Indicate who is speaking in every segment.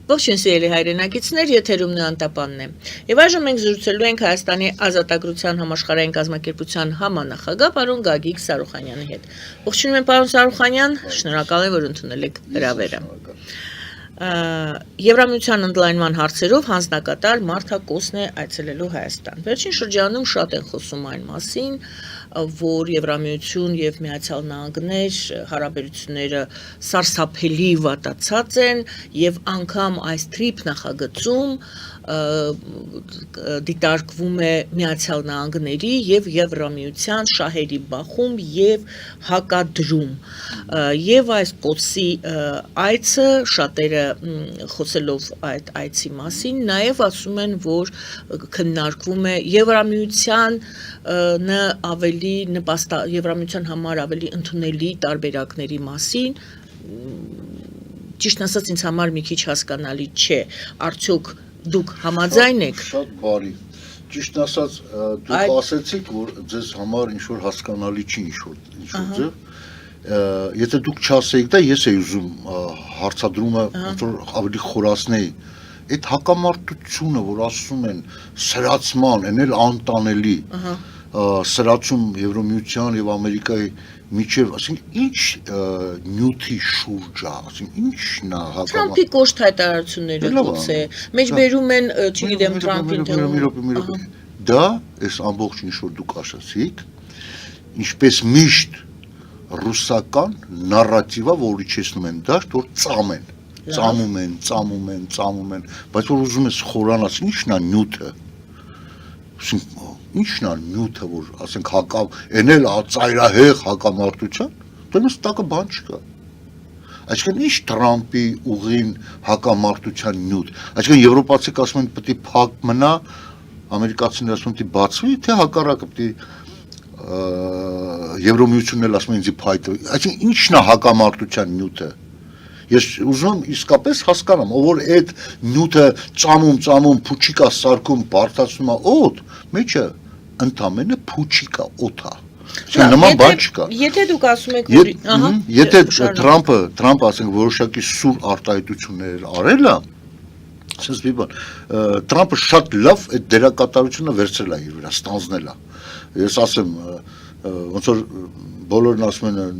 Speaker 1: Ողջույն սիրելի հայրենակիցներ, եթերում Նոյանտապանն է։ Եվ այժմ մենք զրուցելու ենք Հայաստանի Ազատագրության համաշխարհային կազմակերպության համանախագահ պարոն Գագիկ Սարուխանյանի հետ։ Ողջունում եմ պարոն Սարուխանյան, շնորհակալ եմ, որ ընդունել եք հրավերը։ Եվրամիության ընդլայնման հարցերով հանձնակատար Մարթա Կոսն է այցելելու Հայաստան։ Վերջին շրջանում շատ են խոսում այն մասին, որ Եվրամիություն եւ Միացյալ Նահանգներ հարաբերությունները սարսափելի վատացած են եւ անգամ այս TRIP նախագծում դիտարկվում է Միացյալ Նահանգների եւ Եվրամիության շահերի բախում եւ հակադրում եւ այս կոչի այցը շատերը խոսելով այդ այցի մասին նաեւ ասում են որ քննարկվում է Եվրամիության ավելի Եվրամիության համար ավելի ընդունելի տարբերակների մասին ճիշտ ասած ինձ համար մի քիչ հասկանալի չէ արդյոք դուք համաձայն եք
Speaker 2: շատ բարի ճիշտ ասած դուք ասեցիք որ ձեզ համար ինչ որ հասկանալի չի ինչ որ ձև եթե դուք չասեիք դա ես էի ուզում հարցադրումը որ ավելի խորացնեի այդ հակամարտությունը որ ասում են սրացման այն էլ անտանելի սրացում Եվրոմիության եւ Ամերիկայի միջև ասենք ինչ նյութի շուրջ է ասենք ինչն է հակամարտ
Speaker 1: Թրամփի կոշտ հայտարարությունները գուցե մեջբերում են չգիտեմ Թրամփին
Speaker 2: դա այս ամբողջ ինչ որ դուք ասացիք ինչպես միշտ ռուսական նարատիվը որ իջեցնում են դաշտ որ ծամում են բայց որ ուզում ես խորանաս ինչն է նյութը ինչն է նյութը որ ասենք հակավ այն էլ ծայրահեղ հակամարտության դրանց տակը բան չկա այսինքն ինչ Թրամփի ուղին հակամարտության նյութ այսինքն եվրոպացիք ասում են պետք է փակ մնա ամերիկացիները ասում են պետք է բացվի թե հակառակը պետք է Եվրոմիությունն էլ ասում են ինձ փայտը այսինքն ինչն է հակամարտության նյութը Ես ուզում եմ իսկապես հասկանամ, որ այդ նյութը ծամում փուչիկա սարքում բարդացնում է օդ, մեջը ընդամենը փուչիկա օդա։ Նման բան չկա։
Speaker 1: Եթե դուք ասում եք, որ
Speaker 2: եթե Թրամփը ասենք որոշակի սուր արտահայտություններ արել է, ասես մի բան, Թրամփը շատ լավ այդ դերակատարությունը վերցրել է իր վրա, ստանձնել է։ Ես ասեմ, ոնց որ բոլորն ասում են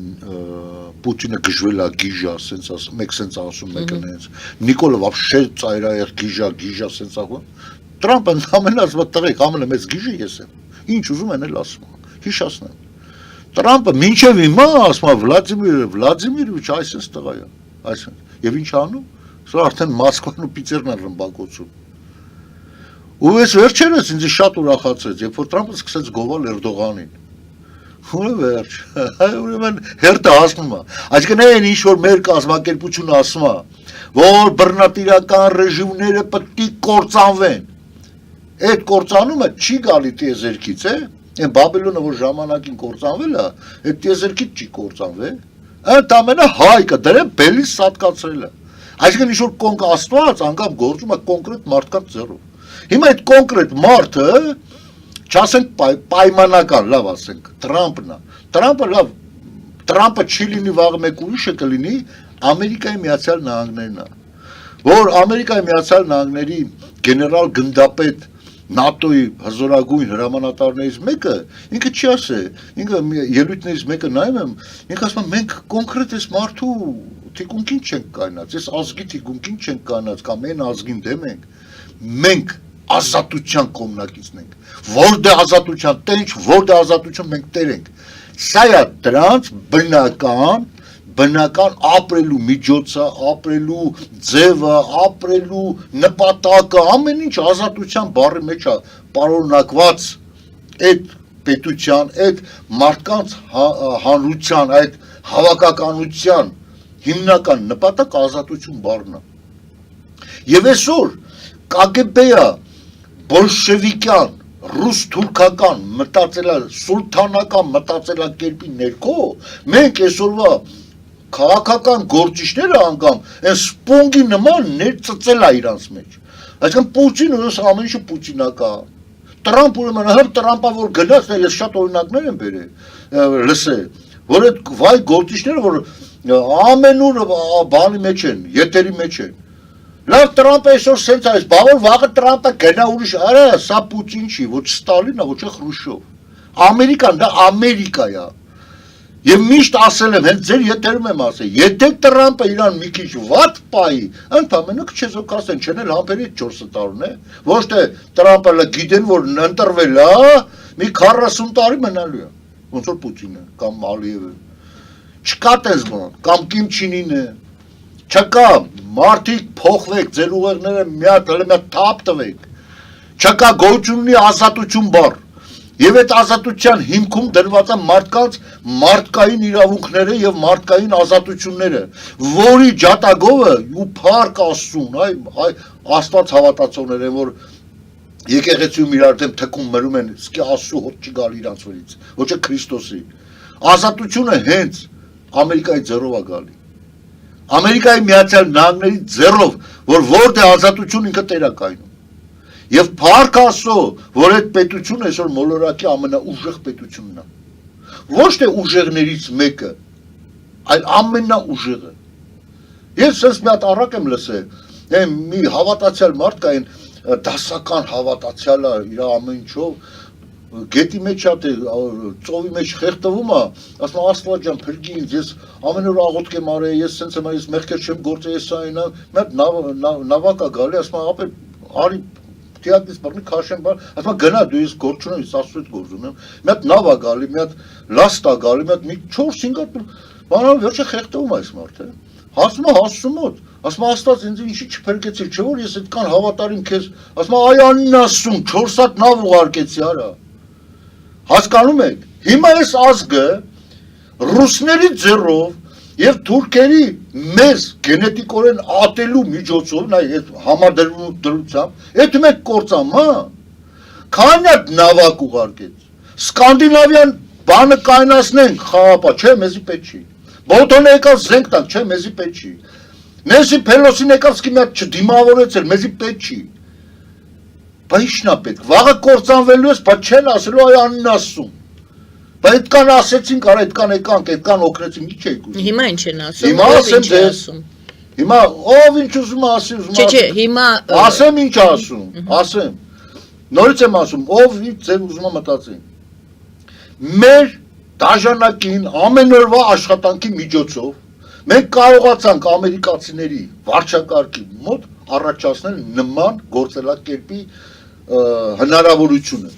Speaker 2: Պուտինը գժվել է գիժա, սենց ասում, մեկ սենց ասում, մեկը նենց, Նիկոլը вообще ծայրահեղ գիժա, սենց ասում, Թրամփը ընդամենը ասում է տղեկ, ամենը մեծ գիժը ես եմ, ինչ ուզում են էլ ասում, հիշացնեմ, Թրամփը մինչև հիմա ասում է Վլադիմիրովիչ այսպես տղա է, այսպես, եւ ինչ անում, սա արդեն Մոսկվան ու Պիտերն են ռմբակոծում, ու այս վերջերս ինձ շատ ուրախացրեց, երբ որ Թրամփը սկսեց գովել Էրդողանին, Ուրեմն, ուրեմն հերթը հասնում է։ Այսինքն այն ինչ որ մեր կազմակերպությունը ասում է, որ բռնատիրական ռեժիմները պետք է կործանվեն։ Այդ կործանումը չի գալի տիեզերքից, Այն Բաբելոնը որ ժամանակին կործանվել է, այդ տիեզերքից չի կործանվել։ Ընդամենը հայկը դրեն բելիս սատկացրել է։ Այսինքն ինչ որ Աստված անգամ գործում է կոնկրետ մարդկանց ձեռով։ Հիմա այդ կոնկրետ մարդը Չասենք պայմանական, լավ ասենք, Թրամփը չի լինի վաղը մեկ ուրիշը կլինի Ամերիկայի Միացյալ Նահանգներն է, որ Ամերիկայի Միացյալ Նահանգների գեներալ գնդապետ ՆԱՏՕ-ի հզորագույն հրամանատարներից մեկը, ինքը չի ասե, ինքը ելույթներից մեկը նայում եմ, ինքը ասում է մենք կոնկրետ այս մարդու թիկունքին չենք կայնած, այս ազգի թիկունքին չենք կայնած, կամ այն ազգին դեմ մենք ազատության կողմնակիցն ենք, որտե ազատության տենչ, որտե ազատություն մենք տեր ենք, սա է դրանց բնական ապրելու միջոցը, ապրելու ձևը, ապրելու նպատակը, ամեն ինչ ազատության բառի մեջ է պարունակված այդ պետության, այդ մարդկանց հանրության, այդ հավաքականության հիմնական նպատակ ազատություն բառն է։ Եվ այսօր ԿԳԲ-ը բոլշևիկյան, ռուս-թուրքական սուլթանական մտածելակերպի ներքո մենք այսօրվա քաղաքական գործիչները անգամ այն սպոնգի նման ներծծել է իրանց մեջ։ Այսինքն Պուտինը ամեն ինչը պուտինական։ Թրամփը ուրեմն Թրամփը որ գնաց, ես շատ օրինակներ եմ բերել, լսել, որ այդ վայ գործիչները որ ամենուր բանի մեջ են, եթերի մեջ են։ Լավ Տրամպը այսօր սենց այս, բա որ վաղը Տրամպը գնա ուրիշ, արա, սա Պուտին չի, ոչ Ստալինն է, ոչ Խրուշչով։ Ամերիկան դա Ամերիկա է։ Եվ միշտ ասել եմ, հենց ձեր եթերում եմ ասել, եթե Տրամպը իրան մի քիչ վատ պայի, ընդամենը քչեզոք ասեն, չեն էլ համբերի 4 տարուն է, ոչ թե Տրամպը գիտեն, որ ընտրվել է, մի 40 տարի մնալու է, ոնց որ Պուտինը կամ Ալիևը։ Չկա տես բան, կամ Կիմ Չինին է, չկա, մարդիկ փոխվեք, ձեր ուղեղները մի հատ թափ տվեք, չկա գոյություն ունի ազատություն բառ։ Եվ այդ ազատության հիմքում դրված է մարդկանց մարդկային իրավունքները եւ մարդկային ազատությունները, որի ջատագովը ու փառք Աստծուն, այ Աստված հավատացողներ են, որ եկեղեցիում իրար դեմ թքում մրում են, սկի Աստծո հոտ չի գալի իրանց վրից, ոչ է Քրիստոսի։ Ազատությունը հենց Ամերիկայի ձեռով է գալի։ Ամերիկայի Միացյալ Նահանգների ձեռով, որ որտեղ ազատություն ինքը տեր է կայնում։ Եվ փառք Աստծո, որ այդ պետությունը այսօր մոլորակի ամենաուժեղ պետությունն է։ Ոչ թե ուժեղներից մեկը, այլ ամենաուժեղը։ Ես sense մի հատ առակ եմ լսել, մի հավատացյալ մարդ կա, այն դասական հավատացյալ է, իր ամեն ինչով, գետի մեջ է, ծովի մեջ խեղդվում է, ասում Աստված ջան, փրկի ինձ, ես ամեն օր աղոթք եմ արել, ես sense եմ, ես մեղքեր չեմ գործել, ես այնա, մի հատ նավակ է գալի, ասում ապա արի Տիակից բռնի քաշեն բան, ասում գնա դու ես գործ չունեմ, ես Աստծո հետ գործ ունեմ։ Մի հատ նավ է գալի, մի հատ լաստ է գալի, մի հատ մի 4-5 հատ բանալ վերջը խեղդվում է այս մարդը։ Հասնում է Աստծո մոտ, ասում Աստված ինձ ինչի չփրկեցի, չէ որ ես այդքան հավատարիմ քեզ, ասում այ աննասում 4 հատ նավ ուղարկեցի, արա։ Հասկանում եք։ Հիմա այս ազգը ռուսների ձեռով Եվ թուրքերի մեզ գենետիկորեն ատելու միջոցով, նայ այդ համադրությամբ, այդ մեկ կործամ, հա։ Քանի հատ նավակ ուղարկեց։ Սկանդինավյան բանը կայնացնենք, խաղապա, չէ, մեզի պետք չի։ Բոտոնը եկավ զենք տանք, չէ, մեզի պետք չի։ Նենսի Փելոսին եկավ սկի մի հատ չդիմավորեցել, մեզի պետք չի։ Բա ի՞նչն է պետք։ Վաղը կործանվելու ես, բա չեն ասելու այ աննասում։ Բայց այդքան ասեցինք, արա այդքան եկանք, այդքան օգնեցինք, ի՞նչ եք ուզում։
Speaker 1: Հիմա ինչ են ասում,
Speaker 2: Հիմա
Speaker 1: ով
Speaker 2: ասեմ
Speaker 1: ինչ է
Speaker 2: ձեզ,
Speaker 1: ասում։
Speaker 2: հիմա ով ինչ ուզում է ասի, ուզում
Speaker 1: Չէ, հիմա
Speaker 2: ասեմ ինչ ասում, ասեմ։ Նորից եմ ասում, ով ինչ ձեր ուզում է մտածի։ Մեր դաժանակին ամեն օրվա աշխատանքի միջոցով մենք կարողացանք ամերիկացիների վարչակարգի մոտ առաջացնել նման գործելակերպի հնարավորությունը։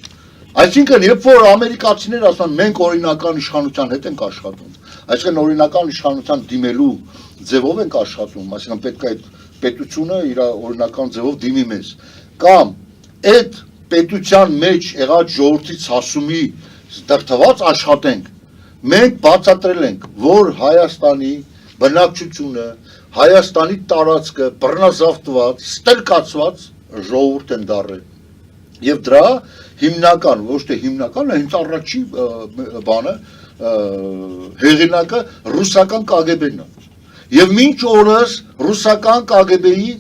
Speaker 2: Այսինքն, երբ որ ամերիկացիները ասում են մենք օրինական իշխանության հետ ենք աշխատում, այսինքն օրինական իշխանության դիմելու ձևով ենք աշխատում, այսինքն պետք է այդ պետությունը իր օրինական ձևով դիմի մեզ, կամ այդ պետության մեջ եղած ժողովրդի ցասումի դրթված աշխատենք, մենք բացատրել ենք, որ Հայաստանի բնակչությունը, Հայաստանի տարածքը բռնազավթված, ստրկացված ժողովուրդ են դառել։ Եվ դրա հիմնական, ոչ թե հիմնական, հենց առաջի բանը, հեղինակը ռուսական KGB-ն է։ Եվ մինչ օրս ռուսական KGB-ի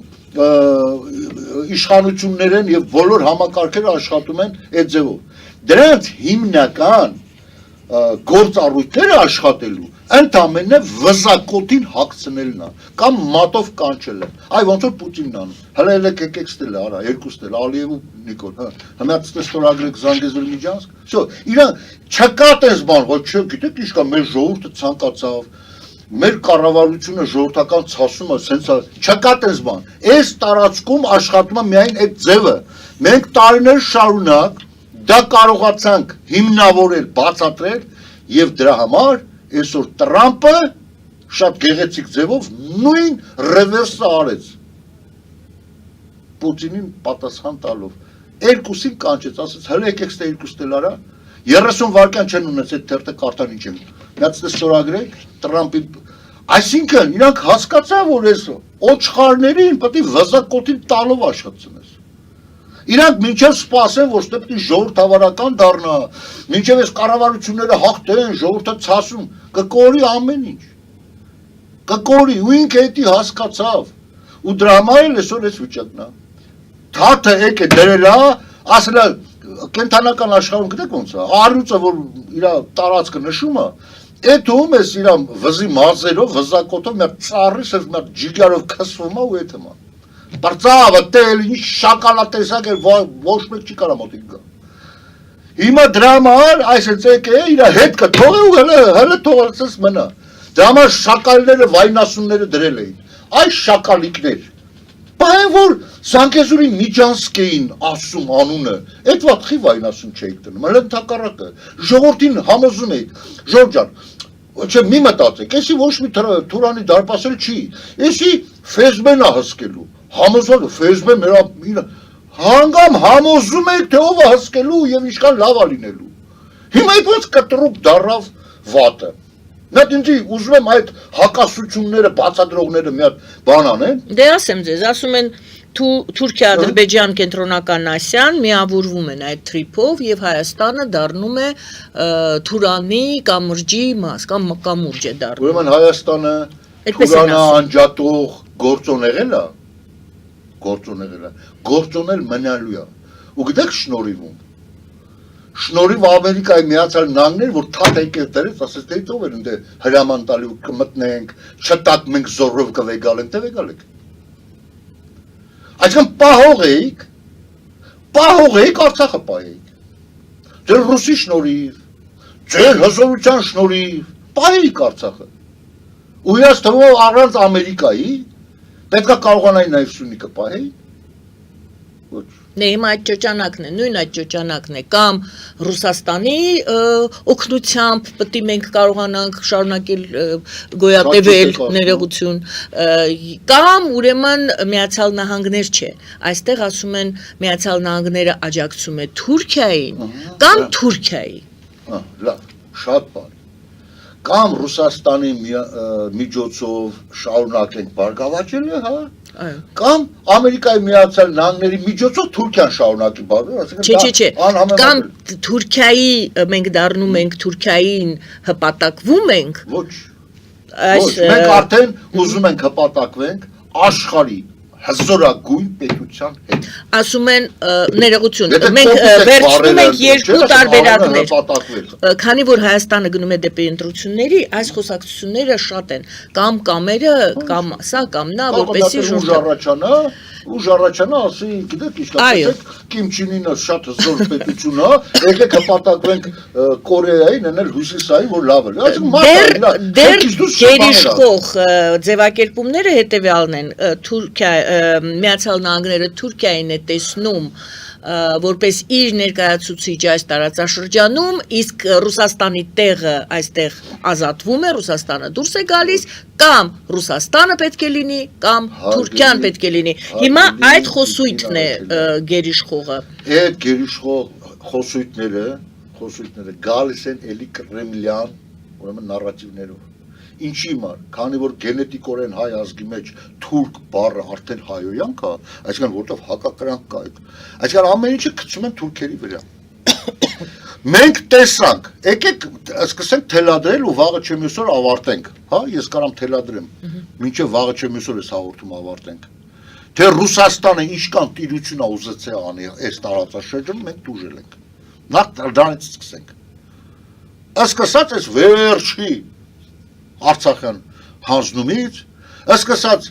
Speaker 2: իշխանություններ են եւ բոլոր համակարգերը աշխատում են այդ ձևով։ Դրանց հիմնական գործառույթները աշխատելու ընդամենը վզակոտին հագցնելն է կամ մատով կանչելը։ Այ ոնց որ Պուտինն անում։ Հələ եկեք ստել արա, երկու ստել, Ալիև ու Նիկոլ, հա։ Հիմա ստորագրեք Զանգեզուրի միջանցք։ Всё, իրան չկա տես բան, ոչ չգիտեք ինչ կա, մեր ժողովուրդը ցանկացավ, մեր կառավարությունը ժողովրդական ցասումը, սենց չկա տես բան։ Այս տարածքում աշխատում է միայն այդ ձևը։ Մենք տարիներ շարունակ դա կարողացանք հիմնավորել, բացատրել եւ դրա համար այսօր Տրամպը շատ գեղեցիկ ձևով նույն ռևերսը արեց Պուտինին պատասխան տալով երկուսին կանչեց, ասեց հələ եկեք ստե երկուս տել արա 30 վայրկյան չեն ունեցել այդ թերթը կարտան ինչ են միացնես ստորագրեք Տրամպի այսինքն իրանք հասկացան որ այս օչխարներին պետք է վզակոտին տալով աշխատցնես Իրանք մինչև սպասեն, որ պետք է ժողովրդավարական դառնա, մինչև այս կառավարությունները հաղթեն, ժողովուրդը ցասում, կկորի ամեն ինչ։ Կկորի, ու ինքը էդի հասկացավ։ Ու դրա համար էլ այսօր այս վիճակն է։ Թաթը եկե դրել է, ասել է կենթանական աշխարհում գիտեք ոնց է, առյուծը որ իր տարածքը նշում է, էդում էս իր վզի մազերով, վզակոտով մի ծառի, մի ջիգարով քսվում է ու էդում է։ Բարձավը տել, ինչ շակալատեսակ էր, ոչ մեկ չի կարա մոտիկ գա։ Հիմա դրա համար այսպես եկե իր հետ կթողե ու հələ թողածս մնա։ Դրա համար շակալները վայնասունները դրել էին։ Այս շակալիկներ Բայց որ Սանկեզուրի Միջանսկեին ասում անունը, այդ վատխի վայնասուն չէիք դնում, հələ ընդհակառակը, ժողովրդին համոզում էիք, Ժորժ ջան, չէ մի մտածեք, էսի ոչ մի Թուրանի դարպասել չի, էսի Ֆեզբեն է հսկելու, համոզվելու Ֆեզբեն մեր հանգամ համոզում եք, թե ով է հսկելու եւ ինչքան լավ է լինելու։ Հիմա այդպես կտրուկ դարավ վատը։ Մենք ինձ ուզում եմ այդ հակասությունները, բացադրողները մի հատ բան անեն։
Speaker 1: Դե ասեմ ձեզ, ասում են Թուրքիա, Ադրբեջան, Կենտրոնական Ասիան միավորվում են այդ թրիփով եւ Հայաստանը դառնում է Թուրանի կամրջի մաս, կամ կամուրջ է դառնում։
Speaker 2: Ուրեմն Հայաստանը Թուրանը անջատող գործոն եղել է, գործոնել մնալու է։ Ու գիտեք շնորհիվում Շնորհիվ Ամերիկայի Միացյալ Նահանգներ, որ թաթ եկել դերից, ասես դե ով էր ընդ հրաման տալի ու կմտնենք, չտակ մենք զորով կվեգալենք, թե վեգալենք։ Այսինքն պահող էիք Արցախը պահեիք։ Ձեր ռուսի շնորհիվ, ձեր հզորության շնորհիվ, պահեիք Արցախը։ Ու իրաց թվում առանց Ամերիկայի պետք է կարողանային նաև Սյունիքը պահեի։ Ոչ։
Speaker 1: Նե հիմա այդ ճոճանակն է, նույն այդ ճոճանակն է, կամ Ռուսաստանի օգնությամբ պետք է մենք կարողանանք շարունակել գոյատևել ներողություն, կամ ուրեմն Միացյալ Նահանգներ չէ, այստեղ ասում են Միացյալ Նահանգները աջակցում է Թուրքիային, կամ Թուրքիայի։
Speaker 2: Լավ, շատ բան։ Կամ Ռուսաստանի միջոցով շարունակենք բարգավաճելը, հա։ Կամ Ամերիկայի Միացյալ Նահանգների միջոցով Թուրքիան շարունակի բարձր,
Speaker 1: Չէ, կամ Թուրքիայի մենք դառնում ենք Թուրքիային հպատակվում ենք։
Speaker 2: Ոչ, մենք արդեն ուզում ենք հպատակվենք աշխարհի հզորագույն պետության հետ։
Speaker 1: Ասում են ներողություն, մենք վերցնում ենք երկու տարբերակներ։ Քանի որ Հայաստանը գնում է դեպի ընտրությունների, այս խոսակցությունները շատ են, կամ կամերը, կամ սա, կամ նա, որպեսզի
Speaker 2: ուժ առաջանա, ասի, գիտեք ինչ, Կիմ Չին Ինը շատ հզոր պետություն է, եկեք հպատակվենք Կորեային, ընել Հյուսիսային, որ լավ է։
Speaker 1: Դեռ գերիշխող ձևակերպումները հետևյալն են, Միացյալ Նահանգները Թուրքիային է տեսնում որպես իր ներկայացուցիչ այս տարածաշրջանում, իսկ Ռուսաստանի տեղը այստեղ ազատվում է, Ռուսաստանը դուրս է գալիս, կամ Ռուսաստանը պետք է լինի, կամ Թուրքիան պետք է լինի։ Հիմա այդ խոսույթն է գերիշխողը։
Speaker 2: Այդ գերիշխող խոսույթները գալիս են էլի կրեմլյան, ուրեմն նարատիվներով։ Ինչի համար, քանի որ գենետիկորեն հայ ազգի մեջ թուրք բառը արդեն հայոյանք է, այսինքն որտեղ հակակրանք կա այդ։ Այսինքն ամեն ինչը գցում են թուրքերի վրա։ Մենք տեսանք, եկեք սկսենք թելադրել ու վաղը չեմ այսօր ավարտենք, հա, ես կարամ թելադրեմ, մինչև վաղը չեմ այսօր այս հաղորդումը ավարտենք։ Թե Ռուսաստանը ինչքան տիրություն է ուզեցել անի այս տարածաշրջանում, մենք դուժել ենք։ Նախ դրանից սկսենք։ Սկսած այս վերջի Արցախյան հանձնումից, սկսած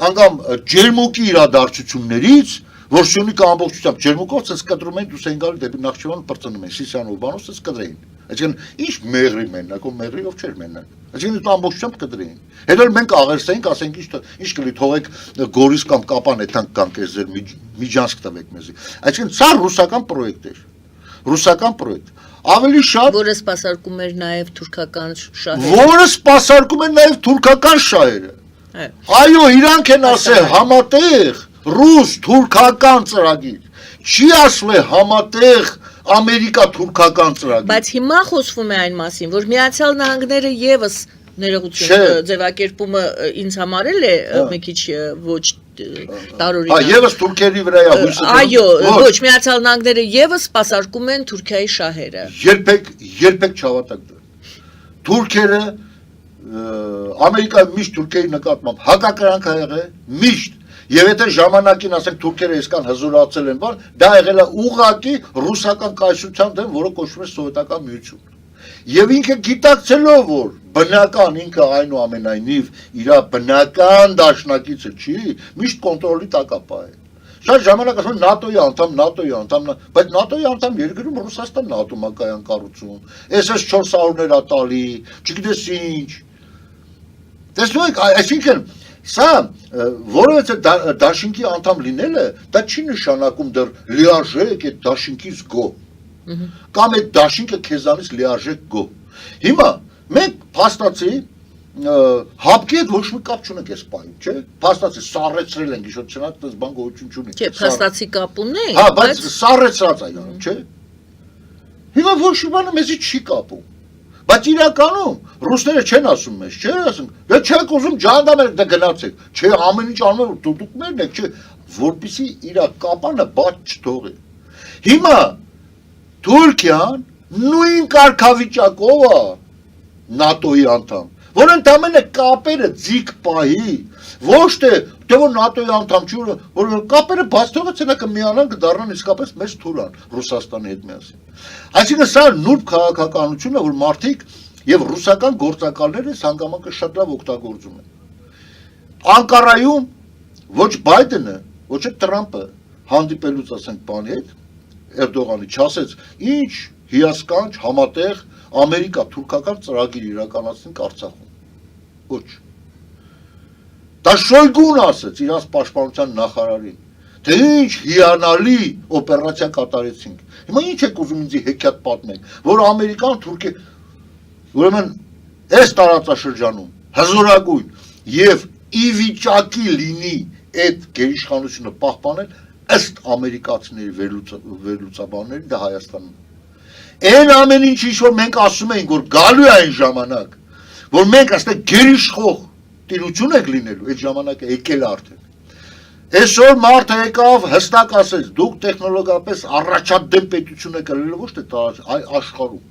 Speaker 2: անգամ ջերմուկի իրադարձություններից, որ Սյունիքը ամբողջությամբ ջերմուկով ցած կտրում են դուս են գալի դեպի Նախճեվան պրծնում են, Սիսիան ու Բանոսը կդրեին։ Այսինքն ինչ մեղրի մենակ, ու մեղրի ով չէր մենակ։ Այսինքն ամբողջությամբ կդրեին։ Հետո մենք աղերսեինք, ասենք ինչ կլի թողեք Գորիս կամ Կապան էթանք կանք ես ձեր Միջանսկ տվեք մեզի։ Այսինքն սա ռուսական պրոյեկտ էր։ Ռուսական պրոյեկտ։ Ավելի շատ
Speaker 1: որը սպասարկում էր նաև թուրքական շահերը։
Speaker 2: Որը սպասարկում էր նաև թուրքական շահերը։ Այո, իրանք են ասել համատեղ ռուս-թուրքական ծրագիր։ Չի ասվել համատեղ ամերիկա-թուրքական ծրագիր։
Speaker 1: Բայց հիմա խոսվում է այն մասին, որ Միացյալ Նահանգները եւս ներողություն ձևակերպումը ինձ համարել է մի քիչ ոչ տարօրինակ։
Speaker 2: Եվս Թուրքիայի վրա է հույսը։
Speaker 1: Այո, ոչ, Միացյալ Նահանգները եւս սպասարկում են Թուրքիայի շահերը։
Speaker 2: Երբեք չհավատակ դրա։ Թուրքերը Ամերիկայի միշտ Թուրքիայի նկատմամբ հակակրանք ա եղել, միշտ։ Եվ եթե ժամանակին ասենք թուրքերը այսքան հզորացել են բան, դա եղել է ուղղակի ռուսական կայսրության դեմ, որը կոչվում է սովետական միություն։ Եվ ինքը գիտակցելով, որ բնական ինքը այնուամենայնիվ իր բնական դաշնակիցը չի, միշտ կոնտրոլի տակ է պահել։ Շատ ժամանակ ասում են ՆԱՏՕ-ի անդամ, բայց ՆԱՏՕ-ի անդամ երկրում Ռուսաստանն է ատոմակայան կառուցում, SS-400-ներ է տալի, չգիտես ինչ։ Տեսնում եք, այսինքն սա որովհետեւ դաշինքի անդամ լինելը, դա չի նշանակում դեռ լիարժեք այդ դաշինքից գոհ։ Կամ այդ դաշինքը քեզանից լիարժեք գոհ։ Հիմա մենք փաստացի հապկի հետ ոչ մի կապ չունենք այս պահին, չէ՞։ Փաստացի սառեցրել ենք, իշոտ չնայած դες բան գոյություն չունի։
Speaker 1: Չէ, փաստացի կապ ունենք,
Speaker 2: հա, բայց սառեցրած է անում, չէ՞։ Հիմա ոչ մի բանը մեզի չի կապում։ Բայց իրականում ռուսները չեն ասում մեզ, չէ՞, ասում, դե չեք ուզում ջանդամերք դե գնացեք, չէ, ամեն ինչ անում են դուք մերն եք, չէ, որպեսզի իր կապանը բաց չթողի։ Հիմա Թուրքիան նույն կարգավիճակով է ՆԱՏՕ-ի անդամ, որ ընդամենը կապերը ձիգ պահի, ոչ թե որ ՆԱՏՕ-ի անդամ չի, որ կապերը բաց թողեցին կմիանան կդառնան իսկապես մեծ թուրան Ռուսաստանի հետ միասին։ Այսինքն սա նուրբ քաղաքականություն է, որ մարդիկ եւ ռուսական գործակալները հանգամանքը շատ լավ օգտագործում են։ Անկարայում ոչ Բայդենը, ոչ էլ Տրամպը հանդիպելուց ասենք բանի հետ Էրդողանի չասեց, ինչ հիասքանչ համատեղ ամերիկա-թուրքական ծրագիր իրականացնենք Արցախում։ Ոչ։ Դա Շոյգուն ասեց իրանց պաշտպանության նախարարին, թե ինչ հիանալի օպերացիա կատարեցինք։ Հիմա ինչ եք ուզում ինձ հեքիաթ պատմեք, որ ամերիկան Թուրքիա ուրեմն այս տարածաշրջանում հզորագույն եւ ի վիճակի լինի այդ գերիշխանությունը պահպանել ըստ ամերիկացիների վերլուծաբանների դա Հայաստանն է։ Այն ամեն ինչ որ մենք ասում ենք, որ գալու է այն ժամանակ, որ մենք այստեղ գերիշխող տիրություն եք լինելու, այդ ժամանակը եկել է արդեն։ Այսօր մարդը եկավ հստակ ասեց, դուք տեխնոլոգիապես առաջադեմ պետություն եք լինելու, ոչ թե աշխարհում։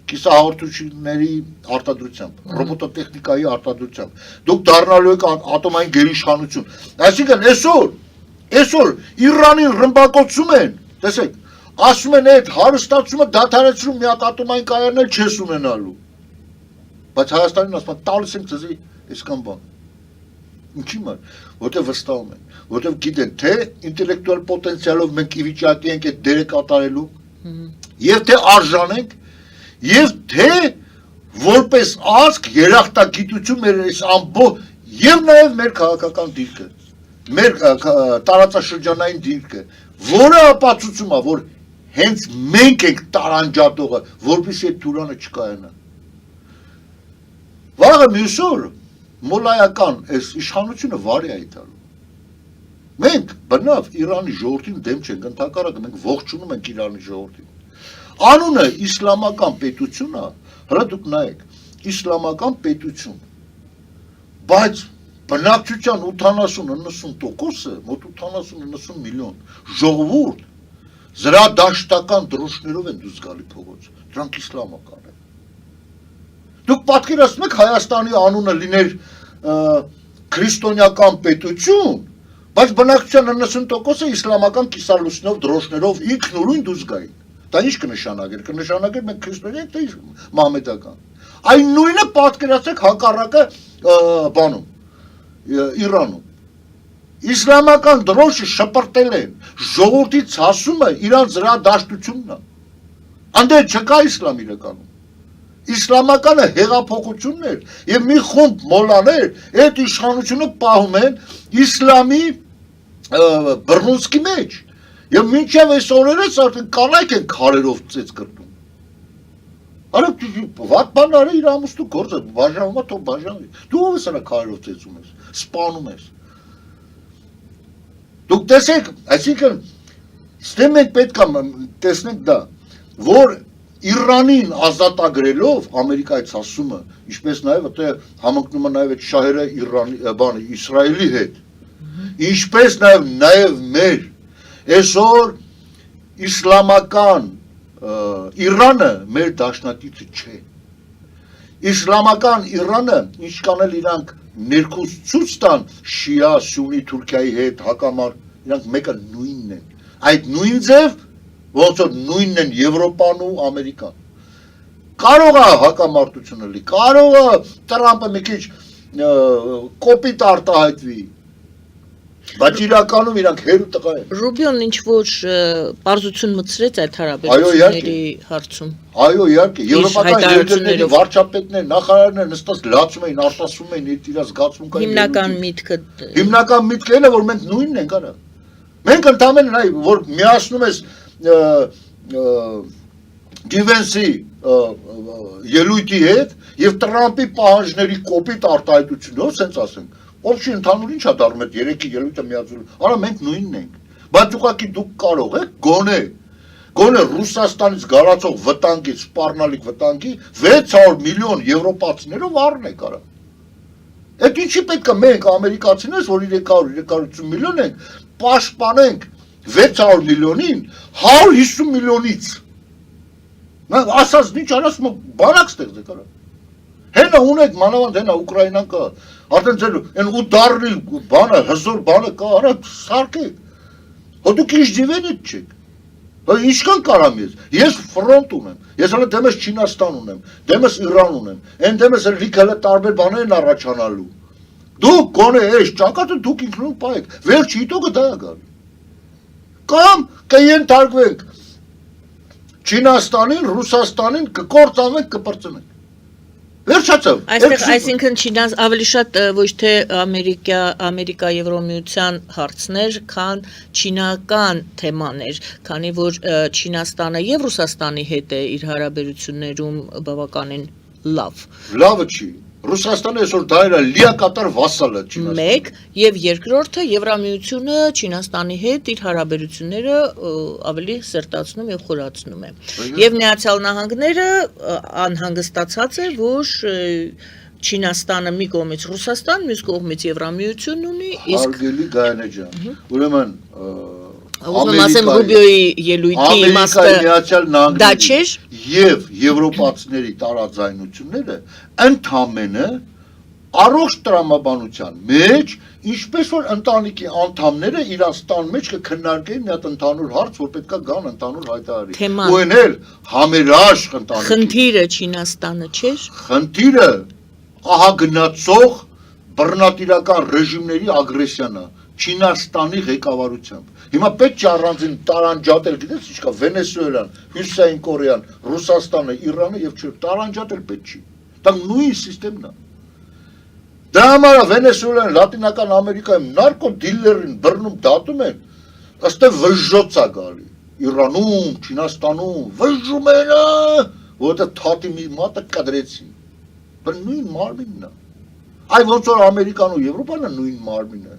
Speaker 2: Կիսահաղորդությունների արտադրությամբ, ռոբոտոտեխնիկայի արտադրությամբ, դուք դառնալու եք ատոմային գերիշխանություն։ Այսինքն այսօր Իրանին ռմբակոծում են, տեսեք, ասում են այդ հարստացումը դադարեցնում մի հատ ատոմային կայաններ չես ունենալու։ Բայց Հայաստանին ասում են տալիս ենք ձեզի այսքան բան։ Ինչի՞ մար, որտեղ վստահում են, որտեղ գիտեն, թե ինտելեկտուալ պոտենցիալով մենք ի վիճակի ենք այդ դերը կատարելու, եւ թե արժան ենք, եւ թե որպես ազգ երախտագիտություն մեր այս ամբողջ եւ նաեւ մեր քաղաքական դիրքը, մեր տարածաշրջանային դիրքը, որը ապացուցում է, որ հենց մենք ենք տարանջատողը, որպեսզի այդ թուրանը չկայանա։ Վաղը մյուս օր մոլայական այս իշխանությունը վարի է տալու։ Մենք բնավ Իրանի ժողովրդին դեմ չենք, ընդհակառակը մենք ողջունում ենք Իրանի ժողովրդին։ Անունը իսլամական պետություն է, հələ դուք նայեք, իսլամական պետություն։ Բայց բնակչության 80-90%-ը, մոտ 80-90 միլիոն ժողովուրդ զրադաշտական դրոշներով են դուրս գալի փողոց, դրանք իսլամական են։ Դուք պատկերացնում եք Հայաստանի անունը լիներ քրիստոնեական պետություն, բայց բնակչության 90%-ը իսլամական կիսալուսնով դրոշներով ինքնուրույն դուրս գային։ Դա ինչ կնշանակեր, կնշանակեր մենք քրիստոնյա ենք, թե մահմեդական։ Այն նույնը պատկերացրեք հակառակը բանում, Իրանում։ Իսլամական դրոշը շպրտել են, ժողովրդի ցասումը իրանց զրադաշտությունն է։ Անդեր չկա իսլամ իրականում։ Իսլամականը հեղափոխությունն էր եւ մի խումբ մոլաներ այդ իշխանությունը պահում են իսլամի բռնուցքի մեջ եւ մինչեւ այս օրերս արդեն կանայք են քարերով ծեծ կրտում։ Արա վատ բան արի իր ամուսնու գործը բաժանումա թող բաժանվի։ Դու ով ես արա քարերով ծեծում ես, սպանում ես։ Դուք տեսեք, այսինքն ստե մենք պետք է տեսնենք դա, որ Իրանին ազատագրելով Ամերիկայի ցասումը, ինչպես նաև այդտեղ համընկնում է նաև այդ շահերը Իսրայելի հետ, ինչպես նաև մեր այսօր իսլամական Իրանը մեր դաշնակիցը չէ։ Իսլամական Իրանը, ինչ կանել իրանք ներքուս ցույց տան շիա, սունի Թուրքիայի հետ հակամարտ, իրանք մեկը նույնն են։ Այդ նույն ձև ոնց որ նույնն են Եվրոպան ու Ամերիկան։ Կարող է հակամարտությունը լի, կարող է Տրամպը մի քիչ կոպիտ արտահայտվի, բայց իրականում իրանք հերու տղա են։
Speaker 1: Ռուբիոն ինչ որ բարձություն մտցրեց այդ հարաբերությունների հարցում։
Speaker 2: Այո, իհարկե, եվրոպական երկրների վարչապետներ, նախարարներ նստած լացում էին, արտասում էին իր զգացմունքային։ Հիմնական միտքը այն է, որ մենք նույնն ենք արա։ Մենք ընդամենը այ որ միացնում ես Դիվենսի ելույթի հետ եւ Տրամպի պահանջների կոպիտ արտահայտությունով, ասենց ասենք, Ոբշի ընդհանուր ինչ է դառնում այդ երեքի ելույթը միացնելու։ Արա մենք նույնն ենք։ Բայց ուղղակի դուք կարող եք գոնե Ռուսաստանից գալացող վտանգից, սպառնալիք վտանգի 600 միլիոն եվրոպացիներով առնեք արա։ Այդ ինչի պետք է մենք ամերիկացիներս, որ 300-350 միլիոն ենք, պաշտպանենք 600 միլիոնին 150 միլիոնից։ Ասած ինչ արած բանակ ստեղծեք արա։ Հենա ունեք մանավանդ հենա Ուկրաինան կա, արդեն ձեր են ու դառնիլ բանը, հզոր բանը կա, արա սարքեք, հո դուք ինչ դիվենիտ չեք, ինչքան կարամ ես ֆրոնտ ունեմ, ես հələ դեմս Չինաստան ունեմ, դեմս Իրան ունեմ, են դեմս լիք հələ տարբեր բաներ են առաջանալու, դուք գոնե էս ճակատը դուք ինքնուրույն պայեք, վերջ հիտոկը դա է գալի, կամ կենթարկվենք Չինաստանին, Ռուսաստանին կկործանվենք, կպրծնենք։ Վերջացավ։
Speaker 1: Այսինքն Չինաստան ավելի շատ ոչ թե Ամերիկա Եվրոմիության հարցներ, քան չինական թեմաներ, քանի որ Չինաստանը եւ Ռուսաստանի հետ է իր հարաբերություններում բավականին լավ։
Speaker 2: Լավը չի։ Ռուսաստանը այսօր դա է լիակատար վասալը Չինաստանի։
Speaker 1: Մեկ եւ երկրորդը Եվրամիությունը Չինաստանի հետ իր հարաբերությունները ավելի սերտացնում եւ խորացնում է։ Եվ Միացյալ Նահանգները անհանգստացած է, որ Չինաստանը մի կողմից Ռուսաստան, մյուս կողմից Եվրամիություն ունի, իսկ
Speaker 2: Հարգելի Գայանե ջան, ուրեմն
Speaker 1: Ուզում ասեմ Ռուբիոյի ելույթի իմաստը դա չէր
Speaker 2: եւ եվրոպացիների տարաձայնությունները ընդամենը առողջ տրամաբանության մեջ, ինչպես որ ընտանիքի անդամները իրանց տան մեջ կքննարկեին մի հատ ընդհանուր հարց, որ պետքա գան ընդհանուր հայտարարի։ Ու այն էլ համերաշխ ընտանիքի։
Speaker 1: Խնդիրը Չինաստանը չէր։
Speaker 2: Խնդիրը ահա գնացող բռնատիրական ռեժիմների ագրեսիան է Չինաստանի ղեկավարությամբ։ Հիմա պետք է առանձին տարանջատել, գիտես ինչ կա, Վենեսուելան, Հյուսիսային Կորեան, Ռուսաստանը, Իրանը եւ տարանջատել պետք չի։ Դա նույն համակարգն է։ Դա համար Վենեսուելան, Լատինական Ամերիկայում նարկո դիլերին բռնում դատում են, ըստ վժժոց է գալի։ Իրանում, Չինաստանում վժժում են, որտեղ թաթի մի մատը կադրեցին։ Բայց նույն մարմինն է։ Այ ոնց որ Ամերիկան ու Եվրոպան նույն մարմինն է։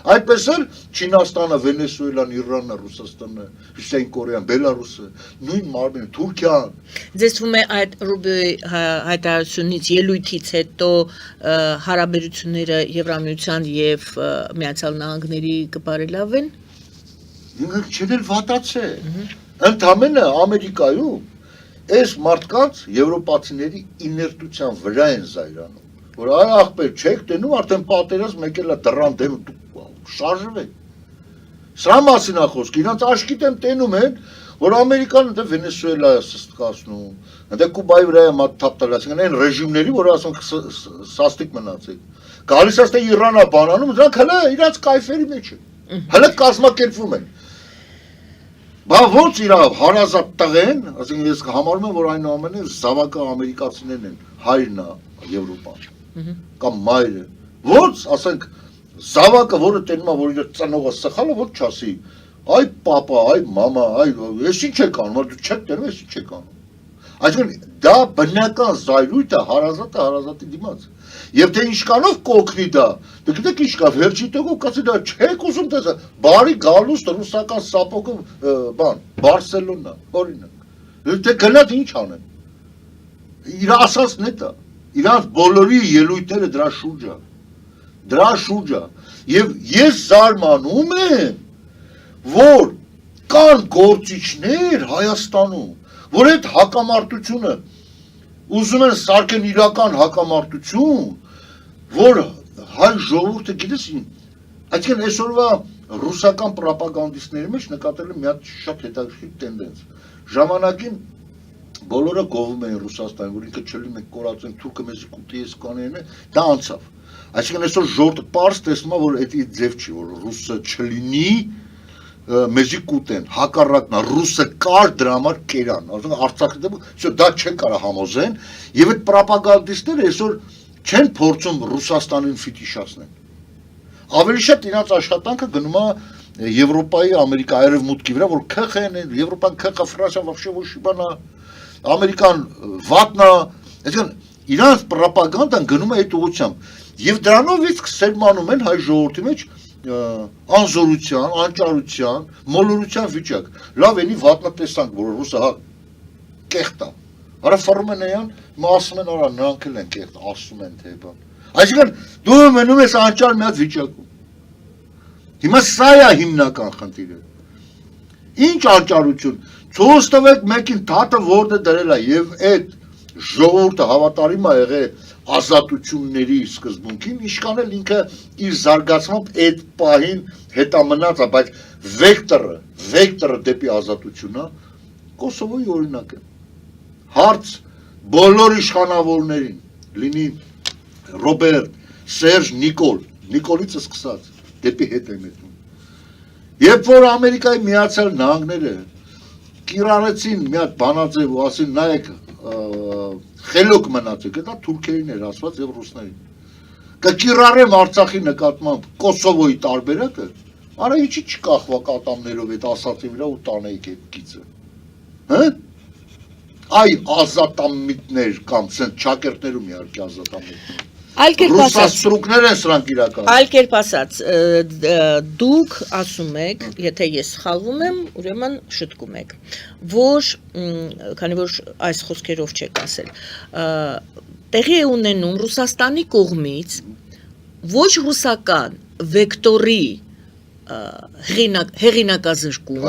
Speaker 2: Այդպես էլ Չինաստանը, Վենեսուելան, Իրանը, Ռուսաստանը, Հյուսիսային Կորեան, Բելարուսը, նույն մարմինը, Թուրքիան։
Speaker 1: Ձեզ թվում է այդ Ռուբիոյի հայտարարությունից ելույթից հետո հարաբերությունները Եվրամիության եւ Միացյալ Նահանգների կբարելավեն։
Speaker 2: Ինքը չեն էլ վատացե։ Ընդամենը Ամերիկայում այս մարդկանց եվրոպացիների իներտության վրա են զայրանում։ Որ այ ախպեր չեք տենում, արդեն պատերազմ եկել է դռան դեմ շարժվեք։ Սրա մասին է խոսքը, իրանց աշկիտ են տենում են, որ Ամերիկան դե Վենեսուելա է սստկացնում, դե Կուբայի վրա է մատ թափտալի, այսինքն այն ռեժիմների, որ ասենք սաստիկ մնացեք։ Գալիս է Իրանա բանանում, դրանք հələ իրանց կայֆերի մեջ են։ Հələ կազմակերպվում են։ Բա ոնց իրա հարազատ տղեն, այսինքն ես համարում եմ, որ այնուամենայնիվ զավակը ամերիկացիներն են, հայրն է Եվրոպան կամ մայրը։ Ոնց, ասենք, զավակը, որը տենում է, որ իր ծնողը սխալ է, ոնց չասի, այ պապա, այ մամա, այ ես ինչ եք անում, դու չեք տենում, ես ինչ եք անում։ Այսինքն դա բնական զայրույթ է հարազատի դիմաց։ Եվ թե ինչքանով կօգնի դա, դե գիտեք ինչ կա, վերջի տեքով կասի դա չեք ուզում տեսա, բարի գալուստ ռուսական սապոգը բան, Բարսելոնա, օրինակ։ Դե գնաց ինչ անեն։ Իր ասածն է դա։ Իրանց բոլորի ելույթները դրա շուրջ է։ Եվ ես զարմանում եմ, որ կան գործիչներ Հայաստանում, որ այդ հակամարտությունը ուզում են սարքեն իրական հակամարտություն, որ հայ ժողովուրդը գիտես ինչ, այսինքն այսօրվա ռուսական պրոպագանդիստների մեջ նկատել եմ մի հատ շատ հետաքրքիր տենդենս։ Ժամանակին բոլորը գովում էին Ռուսաստան, որ ինքը չլի մենք կորած ենք թուրքը մեզ կուտի էս կանեն, դա անցավ։ Այսինքն այսօր ժողովուրդը պարզ տեսնում է, որ դա ձև չի, որ ռուսը չլինի, մեզի կուտեն, հակառակն է, ռուսը կար դրա համար կերան, Արցախի դեպքում, դա չեն կարող համոզեն, եւ այդ պրոպագանդիստները այսօր չեն փորձում Ռուսաստանին ֆիտիշացնել։ Ավելի շատ իրաց աշխատանքը գնում է Եվրոպայի, Ամերիկա, Արևմուտքի վրա, որ ՔԽ-ն է, Եվրոպան ՔԽ, Ֆրանսիան вообще ոչի բան է, Ամերիկան վատնա, այսինքն իրանց պրոպագանդան գնում է այդ ուղղությամբ, եւ դրանով իսկ սերմանում են հայ ժողովրդի մեջ անզորության, անճարության, մոլորության վիճակ։ Լավ էլի վատնա տեսանք, որ ռուսը հա կեղտ է։ Արա ֆորմենեան ասում են, արա նրանք էլ են կեղտ, ասում են թե բան։ Այսինքն դու մնում ես անճար մի հատ վիճակում։ Հիմա սա է հիմնական խնդիրը։ Ինչ անճարություն։ Ցույց տվեք մեկին դատը որտե դրել է եւ այդ ժողովուրդը հավատարիմ է եղել ազատությունների սկզբունքին, իշքանել ինքը իր զարգացմամբ այդ պահին հետամնաց է, բայց վեկտորը դեպի ազատությունն է, Կոսովոյի օրինակը։ Հարց բոլոր իշխանավորներին, լինի Ռոբերտ, Սերժ, Նիկոլից սկսած, դեպի հետ է մետնում։ Երբ որ Ամերիկայի Միացյալ Նահանգները կիրառեցին մի հատ բանաձև ու ասին նայեք խելոք մնացեք, դա թուրքերին էր ասված եւ ռուսներին։ Կկիրառեմ Արցախի նկատմամբ Կոսովոյի տարբերակը, արա ինչի չկախվա կատամներով այդ ասածի վրա ու տանեիք այդ գիծը։ Հա՞։ Այ ազատամիտներ կամ սենց ճակերտներում իհարկե ազատամիտներ։
Speaker 1: Այլ կերպ ասած,
Speaker 2: ռուսաստրուկներ են սրանք իրական։
Speaker 1: Այլ կերպ ասած, դուք ասում եք, եթե ես սխալվում եմ, ուրեմն շտկում եք, որ քանի որ այս խոսքերով չեք ասել, տեղի է ունենում Ռուսաստանի կողմից ոչ ռուսական վեկտորի հեղինակազրկում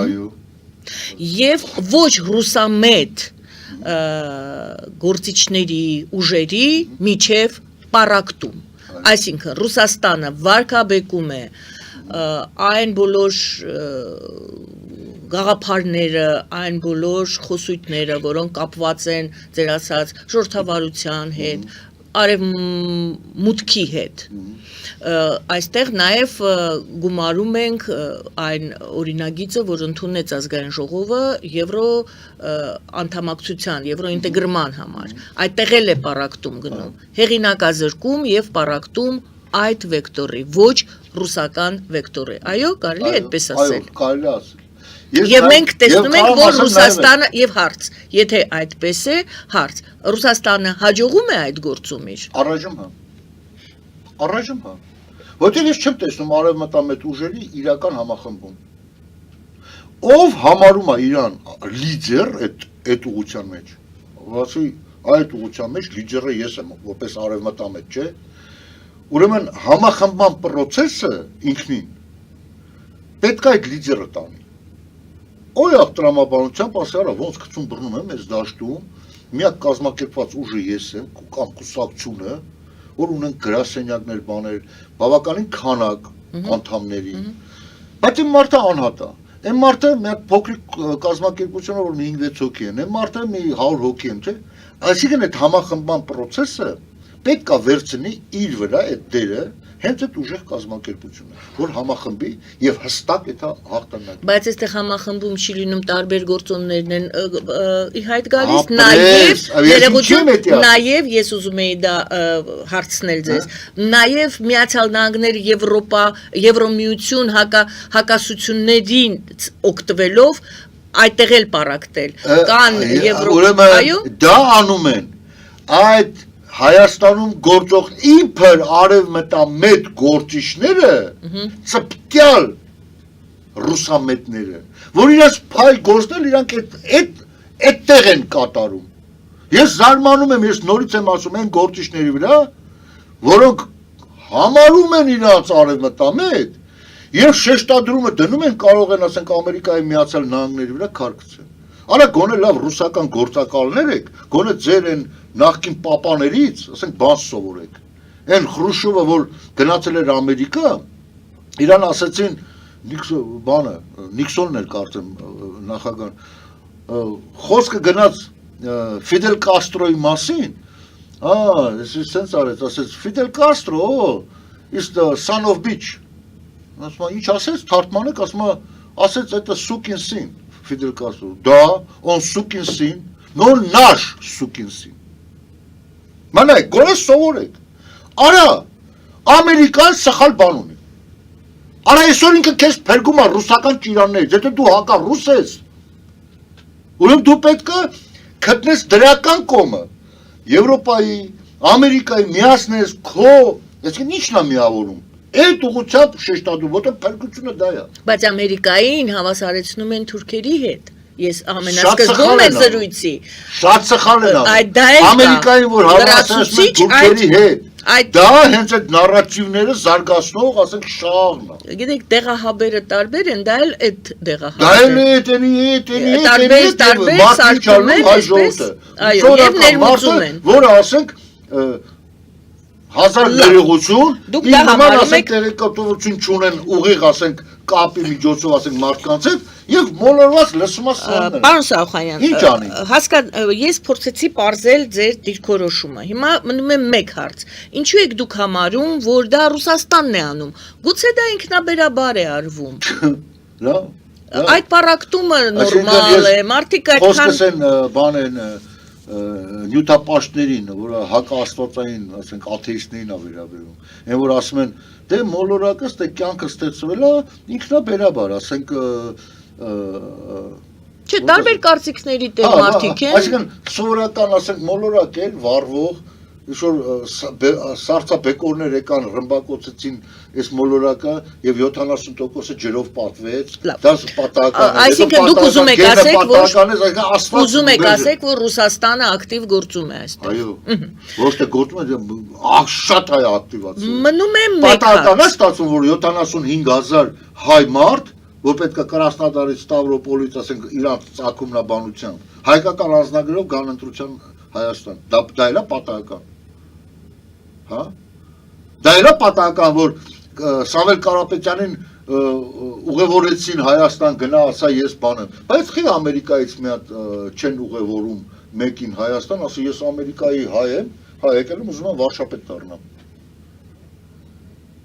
Speaker 1: եւ ոչ ռուսամետ գործիչների ուժերի միջև պարակտում, այսինքն Ռուսաստանը վարկաբեկում է այն բոլոր գաղափարները, այն բոլոր խոսույթները, որոնք կապված են ձեր ասած ժողովրդավարության հետ, արևմուտքի հետ։ Այստեղ նաև գումարում ենք այն օրինագիծը, որ ընդունեց ազգային ժողովը Եվրո անդամակցության, Եվրո ինտեգրման համար։ Այդտեղ էլ է պարակտում գնում, հեղինակազրկում եւ պարակտում այդ վեկտորի, ոչ ռուսական վեկտորի։ Այո, կարելի է այդպես ասել։
Speaker 2: Այո, կարելի է ասել։
Speaker 1: Եվ մենք տեսնում ենք, որ Ռուսաստանը եւ հարց, եթե այդպես է, հարց, Ռուսաստանը հաջողում է այդ գործում իր։
Speaker 2: Առայժմ հա։ Որտեղ ես չեմ տեսնում արևմտամետ ուժերի իրական համախմբում։ Ով համարում է իրան լիդեր այդ ուղղության մեջ։ Բացի այդ ուղղության մեջ լիդերը ես եմ, որպես արևմտամետ, չէ։ Ուրեմն համախմբման process-ը ինքնին պետք է այդ լիդերը տանի։ Օյախ տրամաբանությամբ ասարա ոնց գցում բռնում եմ այս դաշտում, միակ կազմակերպված ուժը ես եմ, կամ կուսակցությունը, որ ունեն գրասենյակներ, բաներ, բավականին քանակ անդամների։ Բայց այն մարդը անհատ է։ Այն մարդը մի հատ փոքրիկ կազմակերպությունը, որ մի 5-6 հոգի են, այն մարդը մի 100 հոգի են, չէ՞։ Այսինքն այդ համախմբման process-ը պետք է վերցնի իր վրա այդ դերը հենց այդ ուժեղ կազմակերպությունը, որ համախմբի եւ հստակ այդ հաղթանակը։
Speaker 1: Բայց այստեղ համախմբում չի լինում տարբեր գործոններն են ի հայտ գալիս, նաեւ ես ուզում եի դա հարցնել ձեզ, նաեւ Միացյալ Նահանգներ, Եվրոպա, Եվրոմիություն հակասություններին օգտվելով այդտեղ էլ պարակտել։ Կան Եվրոպա, այո։
Speaker 2: Դա անում են այդ Հայաստանում գործող իբր արևմտամետ գործիչները ծպտյալ ռուսամետները, որ իրաց փայ գործնել իրանք այդտեղ են կատարում։ Ես զարմանում եմ, ես նորից եմ ասում են գործիչների վրա, որոնք համարում են իրանց արևմտամետ եւ շեշտադրումը դնում են կարող են ասենք Ամերիկայի Միացյալ Նահանգների վրա քարկցել։ Արա գոնե լավ ռուսական գործակալներ եք, գոնե ձեր են նախկին պապաներից, ասենք բան սովորեք։ Այն Խրուշովը, որ գնացել էր Ամերիկա, իրան ասեցին Նիքսոնն էր կարծեմ նախագահ, խոսքը գնաց Ֆիդել Կաստրոյի մասին, սենց արեց, ասեց, Ֆիդել Կաստրո, is the son of bitch, ասմա, ինչ ասեց, թարդմանեք, ասեց, это сукин сын, Ֆիդել Կաստրո, да, он сукин сын, но наш сукин сын, մանայք, գորես սովորեք, արա, Ամերիկան սխալ բան ունի, արա այսօր ինքը քեզ փերգում է ռուսական ճիրաններից, եթե դու հակա ռուս ես, ուրեմն դու պետք է գտնես դրական կողմը, Եվրոպայի, Ամերիկայի միացնես քո, այսինքն ի՞նչն է միավորում, այդ ուղղությամբ շեշտադրում, որտեղ փրկությունը դա է։
Speaker 1: Բայց Ամերիկային հավասարեցնում են թուրքերի հետ։ Ես ամենասկզբում եմ զրույցի։
Speaker 2: Շատ սխալ են
Speaker 1: Այդ դա էլ կա։
Speaker 2: Ամերիկային որ հավասարեցնում են թուրքերի հետ։ Դա հենց այդ նարատիվները զարգացնող, ասենք, շահն է։
Speaker 1: Գիտեք, դեղահաբերը տարբեր են, դա էլ այդ դեղահաբերը։
Speaker 2: Դա էլ է,
Speaker 1: տարբեր սարքում են, այսպես, այո, և ներմուծում են։
Speaker 2: Որը ասենք 1000 ներողություն,
Speaker 1: Դուք դա համարում եք
Speaker 2: տեղեկատվություն չունեն ուղիղ, ասենք, կապի միջոցով, ասենք, մարդկանց հետ, եւ մոլորված լսում ասաններ։
Speaker 1: Պարոն Սաուխանյան,
Speaker 2: Ինչ անի։
Speaker 1: ես փորձեցի ողջել ձեր դիրքորոշումը։ Հիմա մնում է մեկ հարց։ Ինչու եք դուք համարում, որ դա Ռուսաստանն է անում։ Գուցե դա ինքնաբերաբար է արվում։
Speaker 2: Լավ։
Speaker 1: Այդ պարակտումը նորմալ է, մարդիկ այդքան
Speaker 2: Խոսքս են բան են նյութապաշտներին, որը հակաաստվածային, ասենք, աթեիստներին է վերաբերում։ Այն որ ասում են, դե մոլորակը ստե կյանքը ստեղծվել է ինքնաբերաբար, ասենք
Speaker 1: Չէ, տարբեր կարծիքների տեղ մարդիկ են։
Speaker 2: Այսինքն սովորական, ասենք, մոլորակ էլ վառվող, ինչ-որ սառցաբեկորներ եկան, ռմբակոծեցին այս մոլորակը եւ 70%-ը ջրով պատվեց։ Դա պատահական է։
Speaker 1: Այսինքն դուք ուզում եք ասեք, որ Ռուսաստանը ակտիվ գործում է այստեղ։
Speaker 2: Այո։ Ոչ թե գործում է, շատ հայ ակտիվացիա։
Speaker 1: Մնում է մեկ
Speaker 2: պատահական է ստացվում, որ 75000 հայ մարդ, որ պետք է Կրասնոդարից, Ստավրոպոլից, ասենք, իրանց ցակումնաբանությամբ, հայկական անձնագրերով գան ընտրության Հայաստան։ Դա էլ է պատահական։ Հա? Դա էլ է պատահական, որ Սամվել Կարապետյանին ուղևորեցին Հայաստան գնա, ասա ես բան եմ։ Բայց խի Ամերիկայից մի հատ չեն ուղևորում մեկին Հայաստան, ասա ես Ամերիկայի հայ եմ, հա եկել եմ ուզում եմ վարշապետ դառնամ։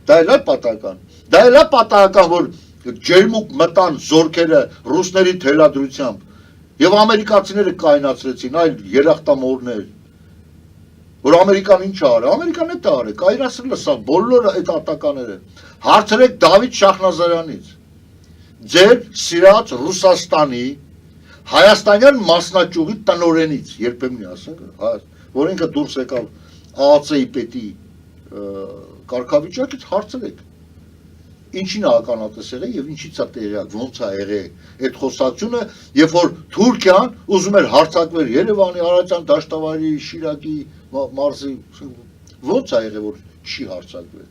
Speaker 2: Դա էլ է պատահական։ Դա էլ է պատահական, որ ջերմուկ մտան զորքերը ռուսների թելադրությամբ եւ ամերիկացիները կայնացրեցին այլ երախտամորներ, որ Ամերիկան ինչ արի, Ամերիկան է արի, կայրացրել է սա բոլոր այդ ատականները։ Հարցրեք Դավիթ Շահնազարյանից, ձեր սիրած Ռուսաստանի հայաստանյան մասնաճյուղի տնօրենից, երբեմն ասենք, որ ինքը դուրս եկավ ԱԱՑ-ի պետի կարգավիճակից, հարցրեք։ Ինչին ականատեսել է եւ ինչից է տեղյակ, ոնց է եղել այդ խոսակցությունը, երբ որ Թուրքիան ուզում էր հարձակվել Երևանի, Արարատյան դաշտավայրի, Շիրակի մարզի, ոնց է եղել, որ չի հարձակվել։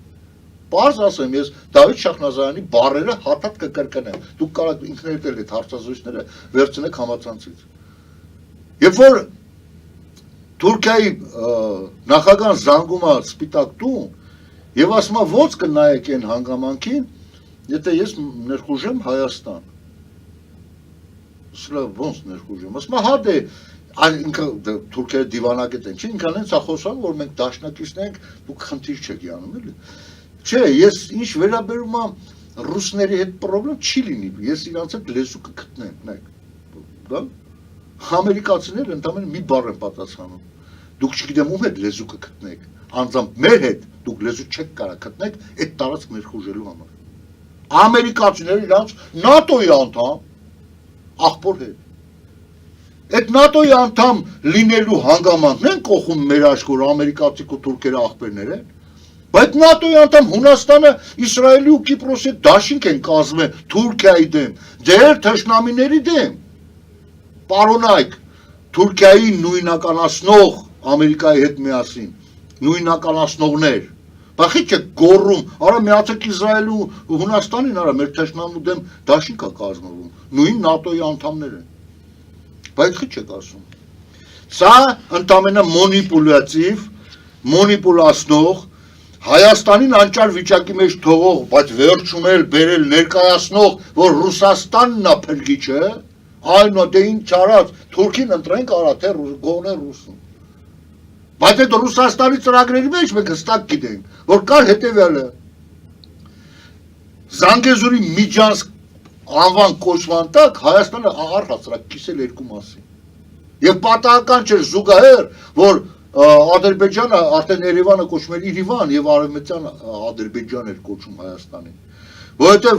Speaker 2: Պարզ ասեմ, ես Դավիթ Շահնազարյանի բառերը հատատ կկրկնեմ։ Դուք կարող ինքներդ էլ այդ հարցազրույցները վերցնեք համացանցից։ Երբ որ Թուրքիայի նախագահան զանգում է Սպիտակ տուն, եւ ասում է ո՞նց կնայեք այն հանգամանքին, եթե ես ներխուժեմ Հայաստան։ Սա ո՞նց ներխուժեմ։ Ասում է հա դե ինքը Թուրքիայի դիվանագետ են, չի ինքան հենց խոսան, որ մենք դաշնակիցներ ենք, դուք խնդիր չեք անում, էլի։ Չէ, ես ինչ վերաբերում եմ ռուսների հետ խնդրեմ չի լինի, ես իրանց հետ լեզու կգտնեմ, նայեք։ Դա ամերիկացիները ընդամենը մի բառ են պատասխանում։ Դուք չգիտեմ ում հետ լեզու կգտնեք, անձամբ մեր հետ դուք լեզու չեք կարող գտնեք այդ տարածք ներխուժելու համար։ Ամերիկացիները իրանց ՆԱՏՕ-ի անդամ աղբոր հետ։ Այդ ՆԱՏՕ-ի անդամ լինելու հանգամանքն են կողում մեր աշխորհը ամերիկացի ու թուրքերը աղբերներ են։ Բայց ՆԱՏՕ-ի անդամ Հունաստանը Իսրայելի ու Կիպրոսի դաշինք են կազմել Թուրքիայի դեմ, ձեր թշնամիների դեմ։ Պարոնայք, Թուրքիայի նույնականացնող Ամերիկայի հետ միասին, նույնականացնողներ, բախի չէ գոռում, արա միացեք Իսրայել ու Հունաստանին, արա մեր թշնամու դեմ դաշինք է կազմվում, նույն ՆԱՏՕ-ի անդամներ են, բայց խի չեք ասում, սա ընդամենը մոնիպուլյատիվ, մոնիպուլացնող, Հայաստանին անճար վիճակի մեջ թողող, բայց վերջում էլ բերել ներկայացնող, որ Ռուսաստանն է փրկիչը, Այնո դե ինչ չարած, Թուրքին ընտրենք արա թե գոնե ռուսուն։ Բայց այդ Ռուսաստանի ծրագրերի մեջ մենք հստակ գիտենք, որ կար հետևյալը։ Զանգեզուրի Միջանցք անվան կոչման տակ Հայաստանը առհասարակ կիսել երկու մասի։ Եվ պատահական չէր զուգահեռ, որ Ադրբեջանը արդեն Երևանը կոչում էր Իրիվան եւ Արևմտյան Ադրբեջան էր կոչում Հայաստանին։ Որովհետեւ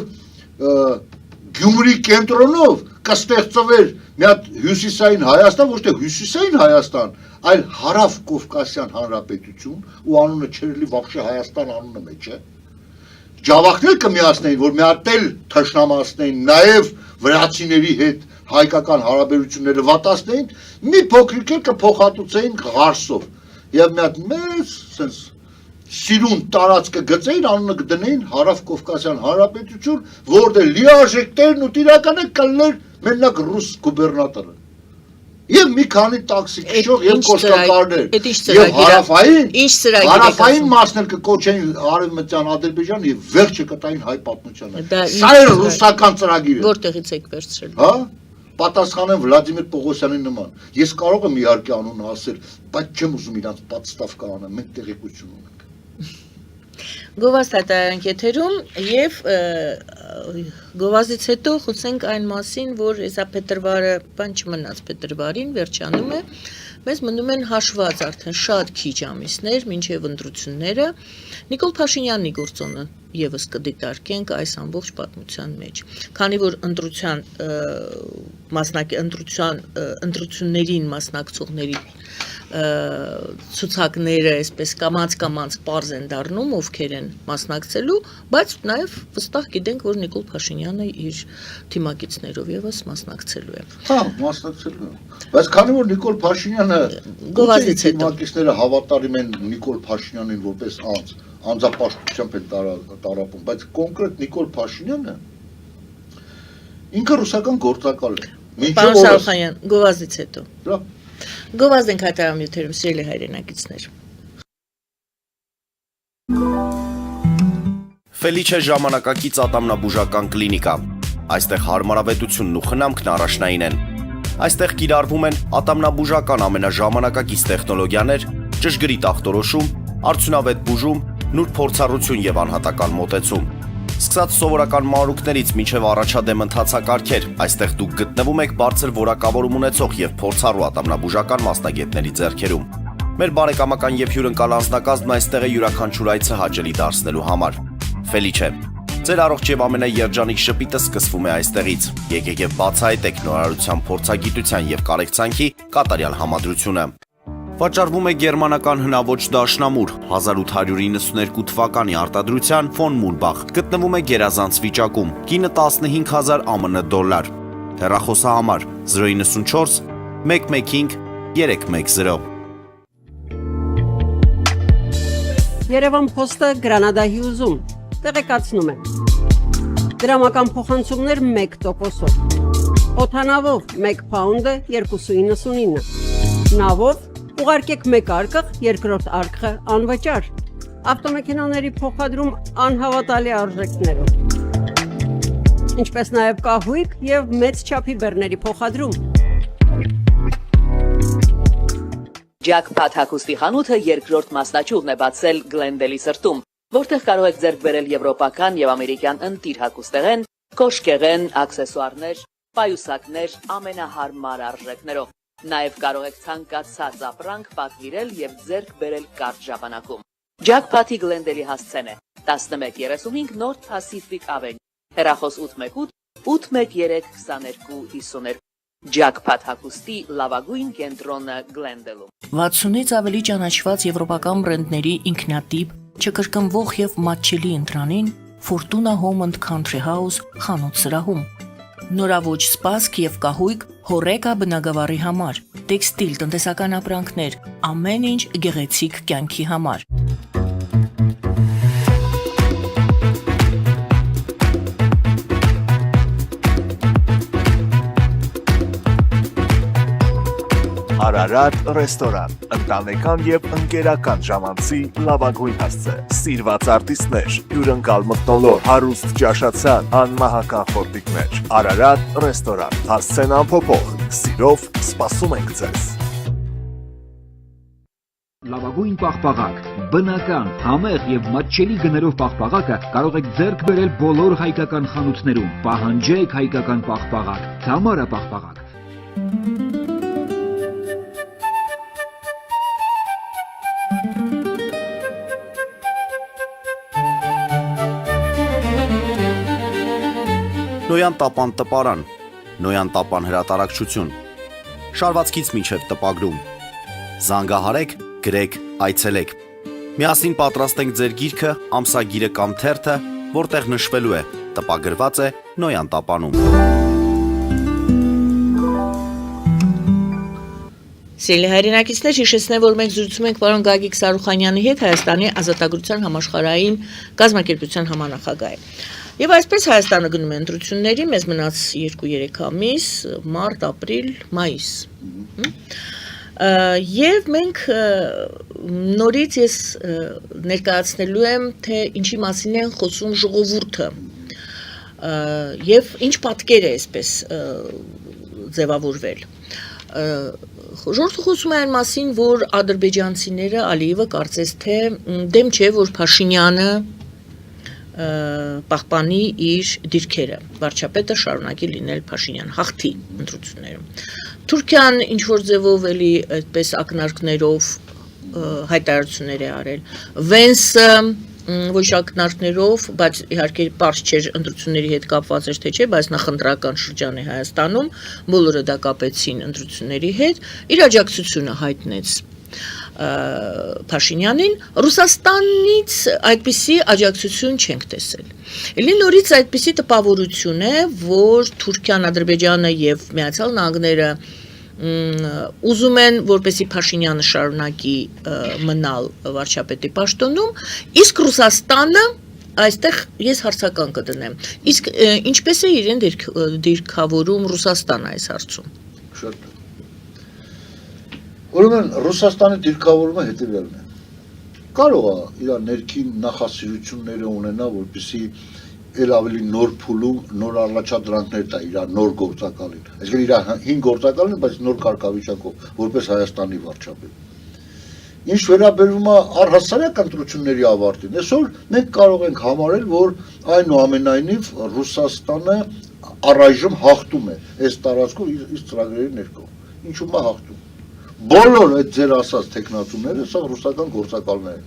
Speaker 2: Գյումրի կենտրոնով կստեղծվեր մի հատ հյուսիսային Հայաստան, ոչ թե հյուսիսային Հայաստան, այլ Հարավ Կովկասյան Հանրապետություն, ու անունը չերելի вообще Հայաստան անունը մեջ է։ Ջավախներ կմիացնեին, որ մի հատ էլ թշնամացնեին, նաև վրացիների հետ հայկական հարաբերությունները վատացնեին, մի փոքրիկ էլ կփոխհատուցեին Ղարսով։ Եվ մի հատ մեծ sense սիրուն տարածքը գծեին, անունը կդնեին Հարավ Կովկասյան Հանրապետություն, որտեղ լիարժեք տերն ու տիրականը կլներ մենակ ռուս գուբերնատորը։ Եվ մի քանի տաքսի քշող եւ կոշկակարներ։ Եվ հարավային մասն էլ կկոչեին Արևմտյան Ադրբեջան եւ վերջը կտային հայ պատմությանը։ Սա է ռուսական ծրագիրը։
Speaker 1: Որտեղից եք վերցրել։
Speaker 2: Հա? Պատասխանեմ Վլադիմիր Պողոսյանի նման։ Ես կարող եմ իհարկե անունը ասել, բայց չեմ ուզում իրանց պատստավ կանեմ, մենք տեղեկություն ունենք։
Speaker 1: Գովազդ հայտարարենք եթերում եւ գովազդից հետո խոսենք այն մասին, որ հեսա փետրվարը, բան չմնաց փետրվարին վերջանում է, մեզ մնում են հաշված արդեն շատ քիչ ամիսներ մինչեւ ընտրությունները։ Նիկոլ Փաշինյանի գործոնը եւս կդիտարկենք այս ամբողջ պատմության մեջ, քանի որ ընտրություններին մասնակցողների ցուցակները այսպես կամած պարզ են դառնում, ովքեր են մասնակցելու, բայց նաև վստահ գիտենք, որ Նիկոլ Փաշինյանը իր թիմակիցներով եւս մասնակցելու է։
Speaker 2: Հա, մասնակցելու է։ Բայց քանի որ Նիկոլ Փաշինյանը թիմակիցները հավատարիմ են Նիկոլ Փաշինյանին որպես անձապաշտությամբ են տարապում, բայց կոնկրետ Նիկոլ Փաշինյանը ինքը ռուսական գործակալ է։
Speaker 1: Պարոն Սարխանյան, գովազդից հետո։ Գովազդ ենք հայտարարում եթերում, սիրելի հայրենակիցներ։
Speaker 3: Ֆելիչե ժամանակակից ատամնաբուժական կլինիկա։ Այստեղ հարմարավետությունն ու խնամքն առաջնային են։ Այստեղ կիրառվում են ատամնաբուժական ամենաժամանակակից տեխնոլոգիաներ, ճշգրիտ ախտորոշում, արդյունավետ բուժում, նուրբ փորձառություն եւ անհատական մոտեցում։ Սկսած սովորական մանրուքներից մինչև առաջադեմ ընթացակարգեր, այստեղ դուք գտնվում եք բարձր որակավորում ունեցող եւ փորձառու ատամնաբուժական մասնագետների ձեռքերում։ Մեր բարեկամական եւ հյուրընկալ անձնակազմն այստեղ է յուրաքանչյուր այցը հաճելի դարձնելու համար։ Ֆելիչե, ձեր առողջ եւ ամենաերջանիկ շպիտը սկսվում է այստեղից։ Եկեք եւ բացահայտեք նորարարության փորձագիտության եւ կարեկցանքի կատարյալ համադրությունը։ Վաճառվում է գերմանական հնաոճ դաշնամուր 1892 թվականի արտադրության ֆոն Մուրբախ, գտնվում է գերազանց վիճակում, կինը 15000 ԱՄՆ դոլար։ Հեռախոսահամար 094 115 310։
Speaker 4: Երևան փոստը Գրանադայի ուզում, տեղեկացնում է։ Դրամական փոխանցումներ 1%-ով։ Օդանավով 1 պաունդը 2.99։ Նավով ուղարկեք մեկ արկղ, երկրորդ արկղը անվճար։ Ավտոմեքենաների փոխադրում անհավատալի արժեքներով։ Ինչպես նաև կահույք եւ մեծ չափի բեռների փոխադրում։
Speaker 5: Jackpot հագուստի խանութը երկրորդ մասնաճյուղն է բացել Գլենդելի սրտում, որտեղ կարող եք ձեռք բերել եվրոպական եւ ամերիկյան ընտիր հագուստեղեն, կոշկեղեն, աքսեսուարներ, պայուսակներ ամենահարմար արժեքներով։ Նաև կարող եք ցանկացած ապրանք պատվիրել եւ ձեռք բերել կարճ ժամանակում։ Jackpot-ի Գլենդելի հասցեն է 1135 North Pacific Avenue, հեռախոս 818-813-2252։ Jackpot հագուստի լավագույն կենտրոնը Գլենդելում։
Speaker 1: 60-ից ավելի ճանաչված եվրոպական բրենդների ինքնատիպ, չկրկնվող եւ մատչելի ընտրանին Fortuna Home and Country House խանութ սրահում։ Նորավոճ սպասք եւ կահույք հորեկա բնագավառի համար, տեքստիլ տնտեսական ապրանքներ, ամեն ինչ գեղեցիկ կյանքի համար։
Speaker 6: Արա Արարատ ռեստորան, ընտանեկան եւ ընկերական ժամանցի լավագույն հասցե, սիրված արտիստներ, հյուրընկալ մթնոլորտ, հարուստ ճաշացան, անմահական խորտիկներ, Արարատ ռեստորան, հասցեն ամփոփող, սիրով սպասում ենք ձեզ։
Speaker 7: Լավագույն պաղպաղակ, բնական, համեղ եւ մատչելի գներով պաղպաղակը կարող եք ձեռք բերել բոլոր հայկական խանութներում։ Պահանջեք հայկական պաղպաղակ, Թամարա պաղպաղակ։
Speaker 3: Նոյան տապան տպարան, Նոյան տապան հրատարակչություն, շարվածքից մինչև տպագրում, զանգահարեք, գրեք, այցելեք, միասին պատրաստենք ձեր գիրքը, ամսագիրը կամ թերթը, որտեղ նշվելու է, տպագրված է Նոյան տապանում։
Speaker 1: Սիրելի հայրենակիցներ, հիշեցնեմ, որ մենք զրուցում ենք պարոն Գագիկ Սարուխանյանի հետ, Հայաստանի Ազատագրության համաշխարհային կազմակերպության համանախագահի։ Եվ այսպես Հայաստանը գնում է ընտրությունների, մեզ մնաց 2-3 ամիս, մարտ, ապրիլ, մայիս։ Եվ մենք նորից ես ներկայացնելու եմ, թե ինչի մասին են խոսում ժողովուրդը եւ ինչ պատկեր է այսպես ձևավորվել։ Ժողովուրդը խոսում է այն մասին, որ ադրբեջանցիները Ալիևը կարծես թե դեմ չէ, որ Փաշինյանը պահպանի իր դիրքերը, վարչապետը շարունակի լինել Փաշինյան, հաղթի ընտրություններում։ Թուրքիան ինչ-որ ձևով էլի այդպես ակնարկներով հայտարարություններ է արել։ Վենսը ոչ ակնարկներով, բայց իհարկե պարզ չէր ընտրությունների հետ կապված էր թե չէ, բայց նախընտրական շրջան է Հայաստանում, բոլորը դա կապեցին ընտրությունների հետ, իր աջակցությունը հայտնեց Փաշինյանին, Ռուսաստանից այդպիսի աջակցություն չենք տեսել։ Էլի նորից այդպիսի տպավորություն է, որ Թուրքիան, Ադրբեջանը եւ Միացյալ Նահանգները ուզում են, որպեսզի Փաշինյանը շարունակի մնալ վարչապետի պաշտոնում, իսկ Ռուսաստանը այստեղ ես հարցական կդնեմ։ Իսկ ինչպես է իրեն դիրքավորում Ռուսաստանը այս հարցում։
Speaker 2: Շատ Ուրեմն Ռուսաստանի դիրքավորումը հետևյալն է։ Կարող է իր ներքին նախասիրությունները ունենա, որպեսզի ել ավելի նոր փուլում, նոր առաջադրանքներ տա իր նոր գործակալին։ Այսինքն իր հին գործակալին, բայց նոր կարգավիճակով, որպես Հայաստանի վարչապետ։ Ինչ վերաբերում է առհասարակ ընտրությունների ավարտին, այսօր մենք կարող ենք համարել, որ այնուամենայնիվ Ռուսաստանը առայժմ հաղթում է այս տարածքում իր ծրագրերի ներքո։ Ինչու՞մ է հաղթում։ Բոլոր այդ ձեր ասած տեխնատուները սա ռուսական գործակալներ են։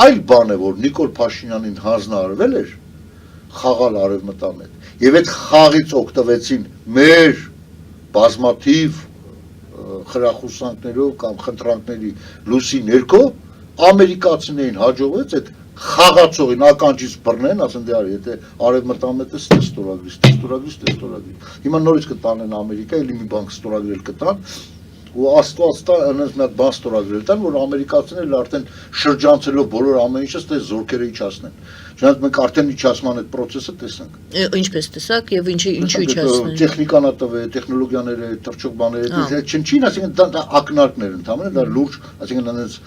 Speaker 2: Այլ բան է, որ Նիկոլ Փաշինյանին հանձնարարվել էր խաղալ արևմտան հետ։ Եվ այդ խաղից օգտվեցին մեր բազմաթիվ խրախուսանքներով կամ խնդրանքների լույսի ներքո ամերիկացիներին հաջողվեց այդ խաղացողին ականջից բռնեն, ասեն դե արի, եթե արևմտան հետ ստորագրի։ Հիմա նորից կտանեն Ամերիկա, էլի մի բան ստորագրել կտան ու աստված տա այնպես մի հատ բան ստորագրել տան, որ ամերիկացիներն արդեն շրջանցելով բոլոր ամեն ինչը ստե զորքերը իջացնեն։ Չնայած մենք արդեն իջացման այդ process-ը տեսանք։
Speaker 1: Ինչպես տեսակ եւ ինչու իջացնեն։
Speaker 2: Տեխնիկան ա տվել, տեխնոլոգիաները, թռչող բաները, չնչին, ասենք դա ակնարկներ ընդհանրապես, դա լուրջ, ասենք այնպես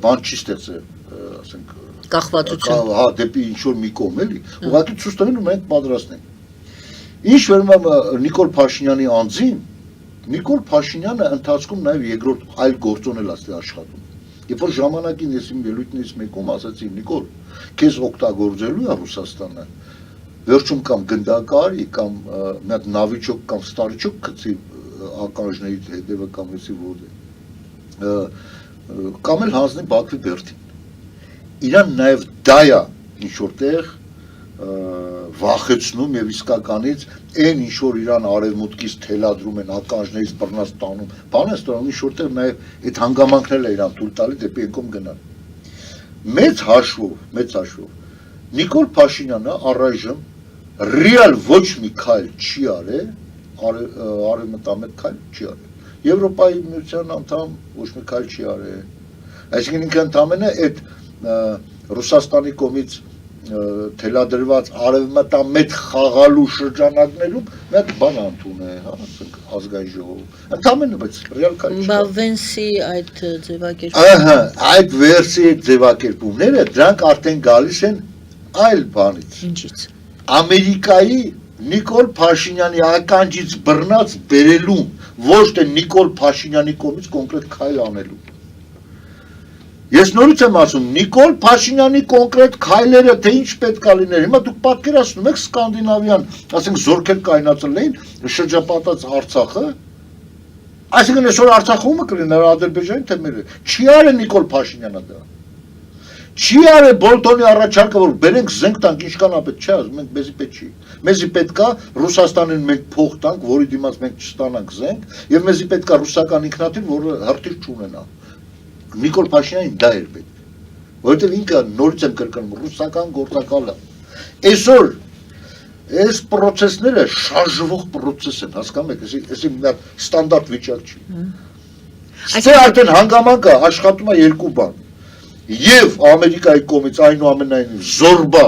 Speaker 2: բան չի ստեղծել, ասենք
Speaker 1: կախվածություն։
Speaker 2: Հա, դեպի ինչ որ մի կողմ էլի, ուղղակի ցույց տվել ու մենք պատրաստ ենք։ Ինչ վերում է Նիկոլ Փաշինյանի անձին, Նիկոլ Փաշինյանը ընթացքում նաև երկրորդ այլ գործոնել ասել աշխատում։ Երբ որ ժամանակին ես իմ ելույթներից մեկում ասացի Նիկոլ, քեզ օգտագործելու է Ռուսաստանը, վերջում կամ գնդակարի կամ մի հատ նավիճոկ կամ ստարիճոկ գցի ականջների հետևը կամ էսի որտե։ Կամ էլ հանձնի Բաքվի Բերդին։ Իրան նաև դա է ինչ որտեղ վախեցնում եւ իսկականից այն ինչ որ իրան արևմուտքից թելադրում են ականջներից բռնած տանում, բան է ստանում ինչ որտեղ նաեւ այդ հանգամանքներն է իրան թույլ տալի դեպի եկում գնալ։ Մեծ հաշվով Նիկոլ Փաշինյանը առայժմ ռեալ ոչ մի քայլ չի արել, արևմտամետ քայլ չի արել։ Եվրոպայի միության անդամ ոչ մի քայլ չի արել։ Այսինքն ինքը ընդամենը այդ Ռուսաստանի կողմից թելադրված արևմտամետ խաղալու շրջանակներում մեկ բան ընդուն է, հա, ասենք ազգային ժողով։ Ընդամենը, բայց ռեալ քայլ
Speaker 1: Բա
Speaker 2: չէ։
Speaker 1: Վենսի այդ ձևակերպումը
Speaker 2: Ահա, այդ վերսիայի ձևակերպումները դրանք արդեն գալիս են այլ բանից։
Speaker 1: ինչից։
Speaker 2: Ամերիկայի Նիկոլ Փաշինյանի ականջից բռնած բերելուն, ոչ թե Նիկոլ Փաշինյանի կողմից կոնկրետ քայլ անելու։ Ես նորից եմ ասում, Նիկոլ Փաշինյանի կոնկրետ քայլերը թե ինչ պետք է լիներ։ Հիմա դուք պատկերացնում եք սկանդինավյան, ասենք զորքեր կայնացել էին շրջապատած Արցախը, այսինքն այսօր Արցախում կլիներ Ադրբեջանի թե մերը։ Չի արել Նիկոլ Փաշինյանը դա։ Չի արել Բոլտոնի առաջարկը, որ բերենք զենք տանք, ինչքան ապետ չի ասում, մենք մեզի պետք չի։ Մեզի պետք է Ռուսաստանին մենք փող տանք, որի դիմաց մենք չստանանք զենք, եւ մեզի պետք է ռուսական ինքնաթիռ, որը հրթիռ չունենա։ Նիկոլ Փաշինյանին դա էր պետք, որովհետև ինքը նորից եմ կրկնում ռուսական գործակալը։ Այսօր այս process-ները շարժվող process են, հասկանում եք, էսի մի հատ ստանդարտ վիճակ չի։ Այստեղ արդեն հանգամանքը աշխատում է երկու բան։ Եվ Ամերիկայի կողմից այնուամենայնիվ զորբա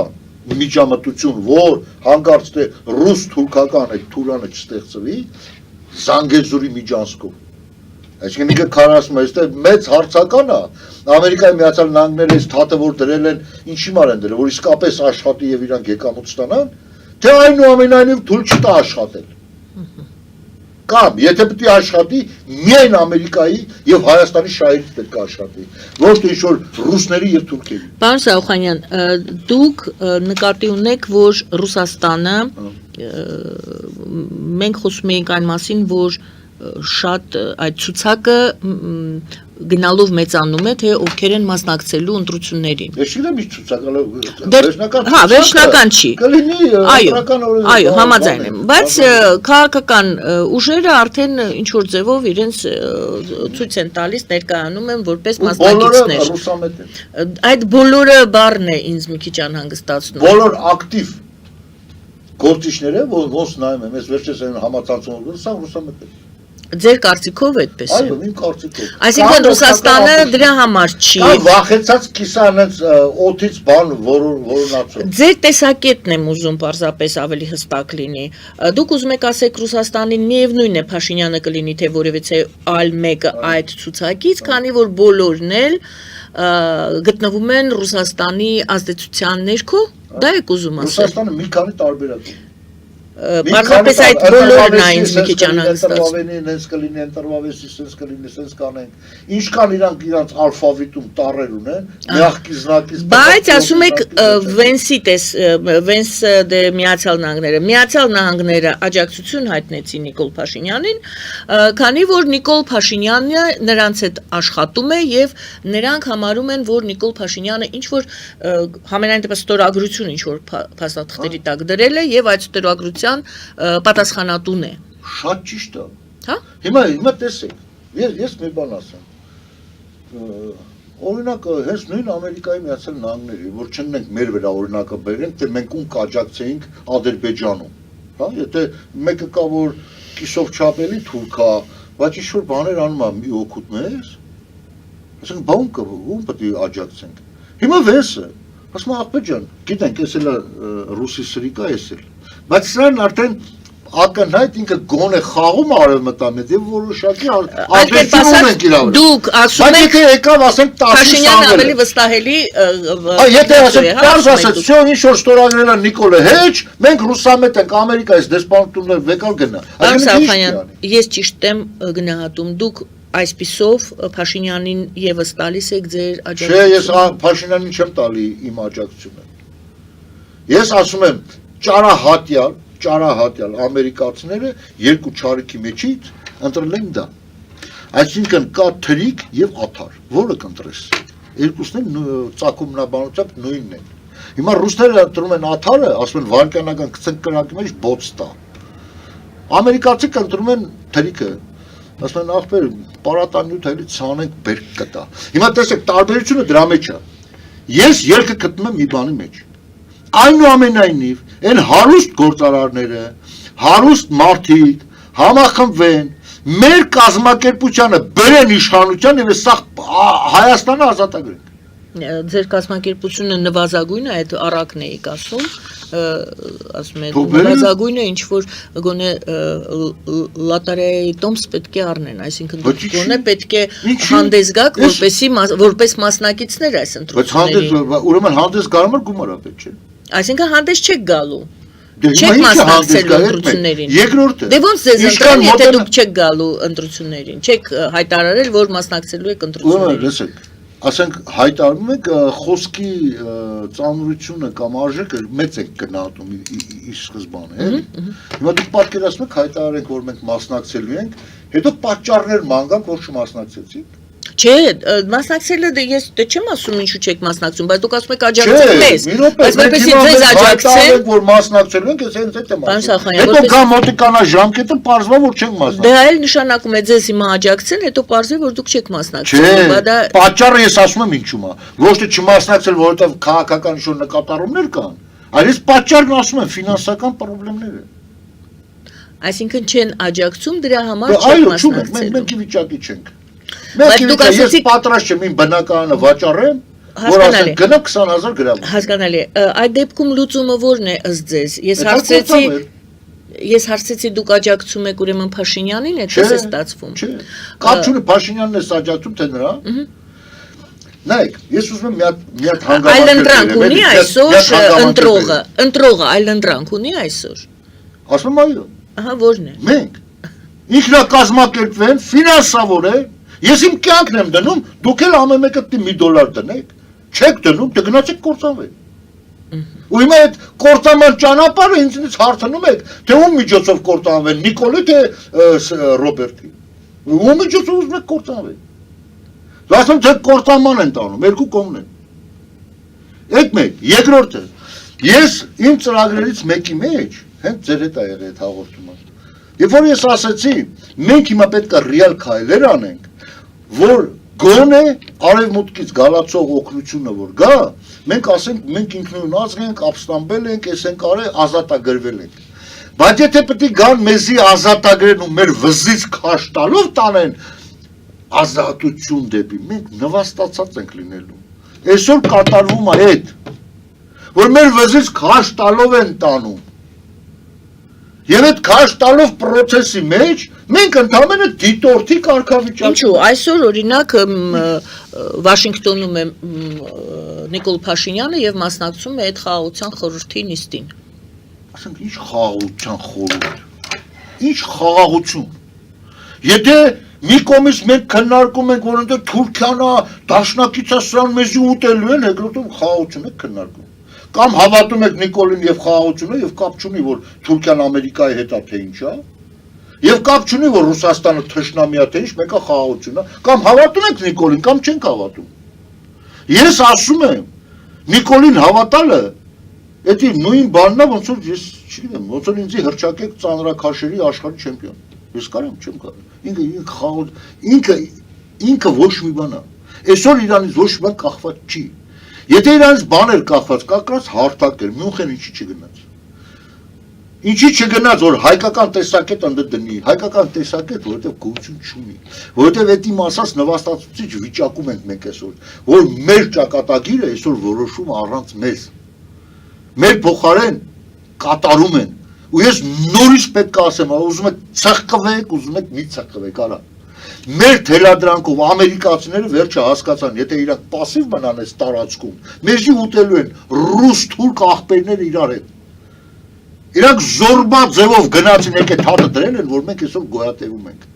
Speaker 2: միջամտություն, որ հանկարծ թե ռուս-թուրքական այդ թուրանը չստեղծվի, Զանգեզուրի միջանցքով։ Այսինքն ինքը քարասում է, այստեղ մեծ հարցական է, Ամերիկայի Միացյալ Նահանգները այս թաթը որ դրել են, ինչի մար են դրել, որ իսկապես աշխատի եւ իրանք եկամուտ ստանան, թե այնուամենայնիվ թույլ չտա աշխատել։ Կամ եթե պետք է աշխատի, միայն Ամերիկայի եւ Հայաստանի շահերից պետք է աշխատի, ոչ թե ինչ-որ ռուսների եւ թուրքերի։
Speaker 1: Պարոն Սաուխանյան, դուք նկատի ունեք, որ Ռուսաստանը մենք խոսում ենք այն մասին, որ շատ այդ ցուցակը գնալով մեծանում է, թե ովքեր են մասնակցելու ընտրություններին։
Speaker 2: Ես չգիտեմ ինչ ցուցակալը
Speaker 1: վերջնական չի։
Speaker 2: Կլինի
Speaker 1: Այո, համաձայն եմ, բայց քաղաքական ուժերը արդեն ինչ որ ձևով իրենց ցույց են տալիս, ներկայանում են որպես մասնակիցներ։
Speaker 2: Բոլորը ռուսամետ են։
Speaker 1: Այդ բոլորը բառն է ինձ մի քիչ անհանգստացնում։
Speaker 2: Բոլոր ակտիվ գործիչները, ոնց նայում եմ, ես վերջերս այն համացանցում եմ, սա ռուսամետ է։
Speaker 1: Ձեր կարծիքով այդպես է։
Speaker 2: Այո, իմ կարծիքով։
Speaker 1: Այսինքն Ռուսաստանը դրա համար չի։
Speaker 2: Կա վախեցած կիսանից օդից բան որոնացում։
Speaker 1: Ձեր տեսակետն եմ ուզում պարզապես ավելի հստակ լինի։ Դուք ուզում եք ասեք Ռուսաստանին միևնույն է Փաշինյանը կլինի թե որևիցե այլ մեկը այդ ցուցակից, քանի որ բոլորն էլ գտնվում են Ռուսաստանի ազդեցության ներքո։ Դա եք ուզում ասել։
Speaker 2: Ռուսաստանը մի քանի տարբերակ ունի։
Speaker 1: Պարզապես այդ բոլորն է ինձ մի քիչ անհանգստացնում։
Speaker 2: Նենց կլինի, ընտրվավեսի, սենց կլինի, սենց կանենք։ Ինչքան իրանք ալֆավիտում տառեր ունեն, մягкий знакից։
Speaker 1: Բայց ասում եք Վենս դե Միացյալ Նահանգները։ Միացյալ Նահանգները աջակցություն հայտնեցին Նիկոլ Փաշինյանին, քանի որ Նիկոլ Փաշինյանը նրանց հետ աշխատում է եւ նրանք համարում են, որ Նիկոլ Փաշինյանը ինչ որ համենայն դեպս ստորագրություն ինչ որ փաստաթղթերի տակ դրել է եւ այդ ստորագրության պատասխանատուն է։
Speaker 2: Շատ ճիշտ է։
Speaker 1: Հա։
Speaker 2: Հիմա տեսեք, ես մի բան ասեմ։ Օրինակ, հենց նույն Ամերիկայի Միացյալ Նահանգների, որ չնենք մեր վրա օրինակը բերենք, թե մենք ում կաջակցեինք Ադրբեջանում, հա, եթե մեկը կա որ կիսով չափելի թուրք է, բայց ինչ-որ բաներ անում է մի օգուտ մեզ, ասենք բա ում պետք է աջակցենք։ Հիմա Վենսը, ասում է աղբեր ջան, գիտենք, էս էլ ռուսի սրիկա էս էլ, բայց սրան արդեն ակնհայտ ինքը գոնե խաղում արևմտամետ եւ որոշակի աջակցություն են իրավունք։
Speaker 1: Դուք ասում եք
Speaker 2: եթե եկավ ասենք 10
Speaker 1: Փաշինյանը ավելի վստահելի
Speaker 2: եթե ասենք կարս ասած, всё ինչ որ ստորագրել է Նիկոլը հեչ, մենք ռուսամետ ենք Ամերիկայից դեսպանատուններ վեկալ գնա։
Speaker 1: Սաուխանյան, ես ճիշտ եմ գնահատում, դուք այսպիսով Փաշինյանին եւս տալիս եք ձեր աջակցությունը։
Speaker 2: Չէ, ես Փաշինյանին չեմ տալի իմ աջակցությունը։ Ես ասում եմ ճարահատյալ ամերիկացիները երկու չարիքի մեջից ընտրել են դա։ Այսինքն կա թրիկ եւ աթար, որը կընտրես։ Երկուսն են ծագումնաբանությամբ նույնն են։ Հիմա ռուսները ընտրում են աթարը, ասում են վարկանական կցնկրակի մեջ բոց տա։ Ամերիկացիք ընտրում են թրիկը, ասում են ախպեր, պարատանյութ այլի ցանենք բերք կտա։ Հիմա տեսեք, տարբերությունը դրա մեջ է։ Ես ելքը գտնում եմ մի բանի մեջ։ Այնուամենայնիվ, այն հարուստ գործարարները, հարուստ մարդիկ համախմբվեն, մեր կազմակերպությանը բերեն իշխանության եւ սա Հայաստանը ազատագրենք։
Speaker 1: Ձեր կազմակերպությունը նվազագույնը այդ առակն էիք ասում, ասում եք
Speaker 2: Թոփերը-
Speaker 1: նվազագույնը ինչ որ գոնե լոտարիայի տոմս պետք է առնեն, այսինքն
Speaker 2: Բայց ինչի-
Speaker 1: գոնե պետք է
Speaker 2: ինչի-
Speaker 1: հանդես գաք
Speaker 2: Ես-
Speaker 1: որպես մասնակիցներ այս
Speaker 2: Բայց հանդես
Speaker 1: ընտրությունների։
Speaker 2: ուրեմն հանդես գալու համար գումար է պետք չէ։
Speaker 1: Այսինքն հանդես չեք գալու։
Speaker 2: Դե
Speaker 1: Չեք
Speaker 2: հիմա ի՞նչ է հանդես
Speaker 1: մասնակցելու
Speaker 2: գալու,
Speaker 1: ընտրություններին։
Speaker 2: Երկրորդը։
Speaker 1: Դե ոնց ձեզ
Speaker 2: Ինչքան
Speaker 1: ընտրեն, եթե
Speaker 2: մոտենա-
Speaker 1: դուք չեք գալու ընտրություններին, չեք հայտարարել, որ մասնակցելու եք
Speaker 2: Ուրեմն
Speaker 1: ընտրություններին։
Speaker 2: լսեք, ասենք հայտարարում եք խոսքի ծանրությունը կամ արժեքը մեծ եք գնահատում իր սկզբանը, էլի։ Հիմա դուք պատկերացնում եք հայտարարենք, որ մենք մասնակցելու ենք, հետո պատճառներ ման գանք, որ չմասնակցեցիք։
Speaker 1: Չէ, մասնակցելը ես դե չեմ ասում ինչու չեք մասնակցում, բայց դուք ասում եք
Speaker 2: Չէ,
Speaker 1: աջակցեք մեզ։
Speaker 2: մի րոպե,
Speaker 1: Բայց
Speaker 2: մենք
Speaker 1: որպեսզի
Speaker 2: հիմա
Speaker 1: ձեզ
Speaker 2: մենք
Speaker 1: աջակցեն,
Speaker 2: հայտարարենք, որ մասնակցելու ենք, ես հենց այդ եմ
Speaker 1: Պարոն Սախանյան,
Speaker 2: Հետո
Speaker 1: որպես-
Speaker 2: կա մոտիկանա ժամկետը, պարզվա որ չենք
Speaker 1: դե
Speaker 2: մասնակցել։
Speaker 1: այլ նշանակում է ձեզ հիմա աջակցեն, հետո պարզվի որ դուք չեք մասնակցում։
Speaker 2: Չէ,
Speaker 1: Բա դա
Speaker 2: պատճառը ես ասում եմ ինչու՞մ է։ Ոչ թե չմասնակցել, որովհետև քաղաքական ինչ-որ նկատառումներ կան, այլ ես պատճառն ասում եմ ֆինանսական խնդիրները։
Speaker 1: այսինքն չեն աջակցում դրա համար
Speaker 2: Այո,
Speaker 1: չեք
Speaker 2: չունենք, մենք
Speaker 1: մասնակցելու։
Speaker 2: մենք ի վիճակի չենք։
Speaker 1: Բայց
Speaker 2: Մենք
Speaker 1: դուք
Speaker 2: ես
Speaker 1: ասացիք-
Speaker 2: պատրաստ չեմ իմ բնակարանը վաճառեմ, որ
Speaker 1: Հասկանալի։
Speaker 2: ասեմ գնա 20000 գրամ։
Speaker 1: Հասկանալի է, այդ դեպքում լուծումը ո՞րն է ըստ ձեզ։ Ես հարցրեցի դուք աջակցում եք ուրեմն Փաշինյանին, այդպես է ստացվում։
Speaker 2: Չէ։ Կապ չունի Փաշինյանն է աջակցում թե նրա։ Նայեք, ես ուզում եմ մի հատ հանգամանք։
Speaker 1: Այլ ընտրանք ունի այսօր ընտրողը այլ ընտրանք ունի այսօր։
Speaker 2: Ասում եմ այո։
Speaker 1: Ահա ո՞րն է։
Speaker 2: Մենք ինքնակազմակերպվեն, ֆինանսավորեն, ես իմ կյանքն եմ դնում, դուք էլ ամեն մեկը $1 դնեք, չեք դնում, դե գնացեք կործանվեք։ Ու հիմա այդ կործանման ճանապարհը ինձնից հարցնում եք, թե ում միջոցով կործանվեն, Նիկոլի թե Ռոբերտի։ Ում միջոցով ուզում եք կործանվեք։ Ասում թե կործանման են տանում, երկու կողմն են։ Այդ մեկ, երկրորդը, ես իմ ծրագրերից մեկի մեջ, հենց ձեր հետ է եղել այդ հաղորդումը։ Երբ որ ես ասեցի, մենք հիմա պետք է ռեալ քայլեր անենք, որ գոնե արևմուտքից գալացող օգնությունը որ գա, մենք ասենք, մենք ինքնուրույն ազգ ենք, ապստամբել ենք, ես ենք արել, ազատագրվել ենք։ Բայց եթե պետք է գան մեզի ազատագրեն ու մեր վզից քաշ տալով տանեն ազատություն դեպի, մենք նվաստացած ենք լինելու։ Այսօր կատարվում է այդ, որ մեր վզից քաշ տալով են տանում։ Եվ այդ քաշ տալով process-ի մեջ մենք ընդհանրապես դիտորդի կարգավիճակ։
Speaker 1: Ինչու, այսօր օրինակ Վաշինգտոնում է Նիկոլ Փաշինյանը եւ մասնակցում է այդ խաղաղության խորհրդի նիստին։
Speaker 2: Ասենք ինչ խաղաղության խորհուրդ։ Ինչ խաղաղություն։ Եթե մի կողմից մենք քննարկում ենք, որ ընդ Թուրքիան դաշնակիցը սրան մեզի ուտելու են, երկրորդում խաղաղություն է քննարկում։ Կամ հավատում եք Նիկոլին եւ խաղաղությունը եւ կապ չունի որ Թուրքիան Ամերիկայի հետ է թե ինչ է եւ կապ չունի որ Ռուսաստանը թշնամի է թե ինչ մեկը խաղաղությունը կամ հավատում եք Նիկոլին կամ չենք հավատում ես ասում եմ Նիկոլին հավատալը դա նույն բանն է ոնց որ ես չգիտեմ ոնց որ ինձ հրճակեք ծանրակաշերի աշխարհի չեմպիոն ես կարամ չեմ կարող ինքը ոչ մի բան է այսօր իրանից ոչ մի բան կախված չի Եթե իրանից բաներ կախված կակրած հարթակ էր, Մյունխեն ինչի չգնաց։ Ինչի չգնաց, որ հայկական տեսակետ ընդ դնի, հայկական տեսակետ, որովհետև գոյություն չունի, որովհետև այդ իմ ասած նվաստացուցիչ վիճակում ենք մենք այսօր, որ մեր ճակատագիրը այսօր որոշում առանց մեզ։ Մեր փոխարեն կատարում են։ Ու ես նորից պետք է ասեմ, ուզում եք ցխկվեք, ուզում եք մի ցխկվեք, արա։ Մեր թելադրանքով ամերիկացիները վերջը հասկացան, եթե իրանք պասիվ մնան այս տարածքում, մեզի ուտելու են ռուս թուրք աղբերները իրար հետ։ Իրանք զորբա ձևով գնացին եկե թաթը դրել են, որ մենք այսօր գոյատևում ենք։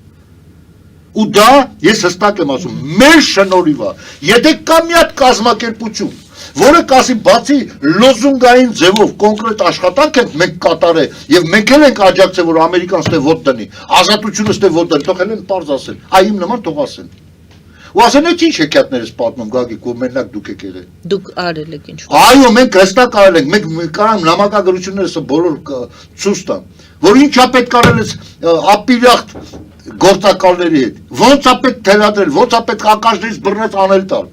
Speaker 2: Ու դա ես հստակ եմ ասում, մեր շնորհիվ է, եթե կա մի հատ կազմակերպություն, որը կասի բացի լոզունգային ձևով կոնկրետ աշխատանք ենք մենք կատարել եւ մենք էլ ենք աջակցել որ ամերիկան ստե ոտ դնի ազատությունը ստե ոտ դնի թող են པարզ ասեն այ իմ նման թող ասեն ու ասեն այդ ինչ հեքիաթներ ես պատմում Գագիկ որ մենակ դուք եք եղել
Speaker 1: Դուք արել եք ինչ
Speaker 2: այո մենք հստակ արել ենք մենք կարամ նամակագրություններս բոլոր ցույց տան որ ինչա պետք արել ես ապիրախտ գործակալների հետ ոնց է պետք թելադրել ոնց է պետք ակաշներից բռնած անել տալ